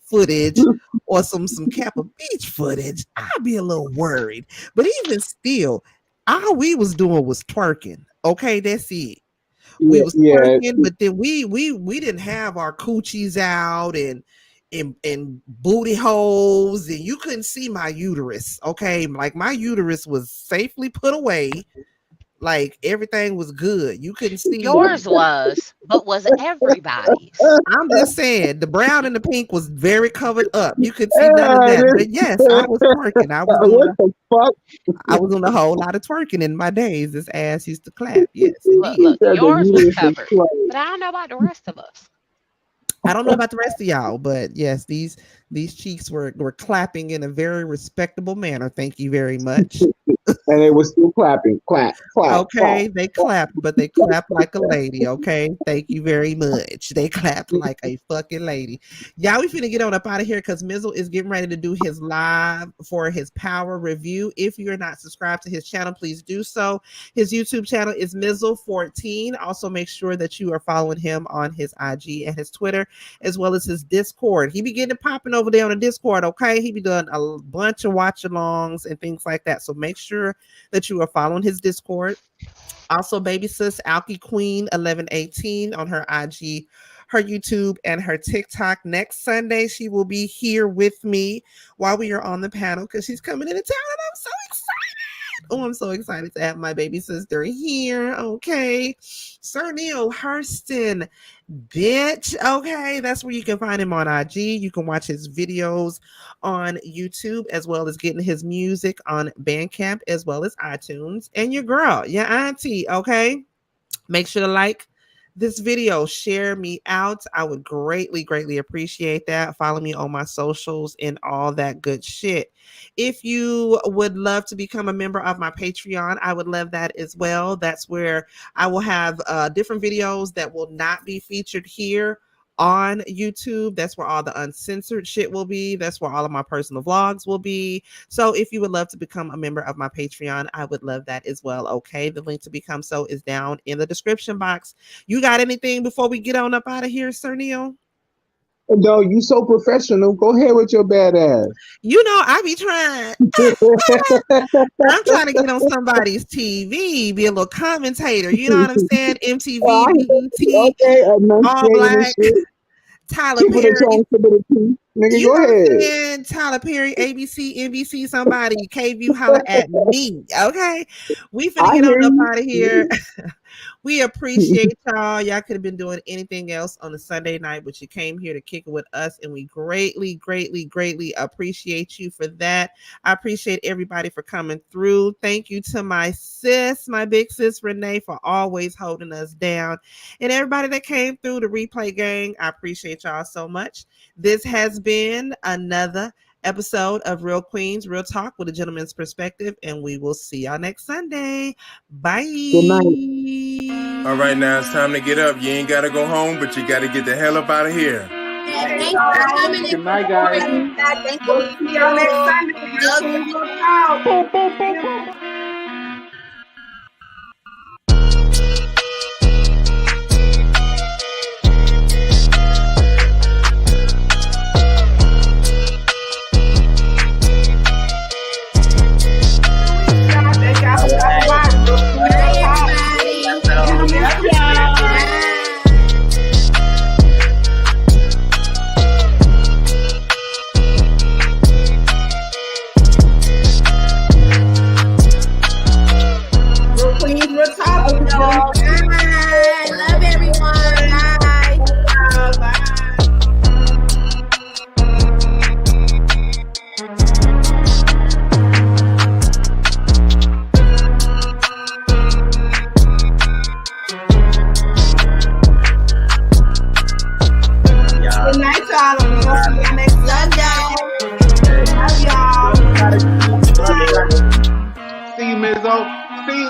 footage or some Kappa Beach footage, I'd be a little worried. But even still, all we was doing was twerking. Okay, that's it. We was twerking, but then we didn't have our coochies out and booty holes, and you couldn't see my uterus. Okay, like my uterus was safely put away. Like everything was good. You couldn't see yours was, but was everybody's. I'm just saying the brown and the pink was very covered up. You could see none of that. But yes, I was twerking. I was doing a whole lot of twerking in my days. This ass used to clap. Yes, look, yours was covered. But I don't know about the rest of us. I don't know about the rest of y'all, but yes, these cheeks were clapping in a very respectable manner. Thank you very much. And they were still clapping. Clap. Okay, they clapped, but they clapped like a lady. Okay, thank you very much. They clapped like a fucking lady. Y'all, we finna get on up out of here because Mizzle is getting ready to do his live for his power review. If you're not subscribed to his channel, please do so. His YouTube channel is Mizzle14. Also, make sure that you are following him on his IG and his Twitter, as well as his Discord. He be getting popping over there on the Discord. Okay, he be doing a bunch of watch-alongs and things like that. So make sure that you are following his Discord. Also, baby sis Alki Queen 1118 on her IG, her YouTube, and her TikTok. Next Sunday, she will be here with me while we are on the panel because she's coming into town, and I'm so excited. Oh, I'm so excited to have my baby sister here. Okay, Sir Neale Hurston Bih. Okay, that's where you can find him on IG. You can watch his videos on YouTube, as well as getting his music on Bandcamp, as well as iTunes. And your girl, your auntie, okay? Make sure to like this video, share me out. I would greatly appreciate that. Follow me on my socials and all that good shit. If you would love to become a member of my Patreon, I would love that as well. That's where I will have different videos that will not be featured here on YouTube. That's where all the uncensored shit will be. That's where all of my personal vlogs will be. So if you would love to become a member of my Patreon, I would love that as well. Okay, the link to become so is down in the description box. You got anything before we get on up out of here, Sir Neale? No, you so professional. Go ahead with your bad ass. You know, I be trying. I'm trying to get on somebody's TV, be a little commentator. You know what I'm saying? MTV, BET, all black. Tyler Tip of the Perry. tongue, tip of the teeth. Nigga, You go know what I'm ahead. saying? Tyler Perry, ABC, NBC, somebody, KView, holler at me. Okay. We finna get on up out of here. We appreciate y'all. Y'all could have been doing anything else on a Sunday night, but you came here to kick it with us, and we greatly, greatly, greatly appreciate you for that. I appreciate everybody for coming through. Thank you to my sis, my big sis Renee, for always holding us down. And everybody that came through the replay gang, I appreciate y'all so much. This has been another episode of Real Queens Real Talk with a gentleman's perspective, and we will see y'all next Sunday. Bye. Good night. All right, now it's time to get up. You ain't got to go home, but you got to get the hell up out of here. Thanks for coming. Good night, guys. We'll see y'all next Sunday. See, Mizzle. See,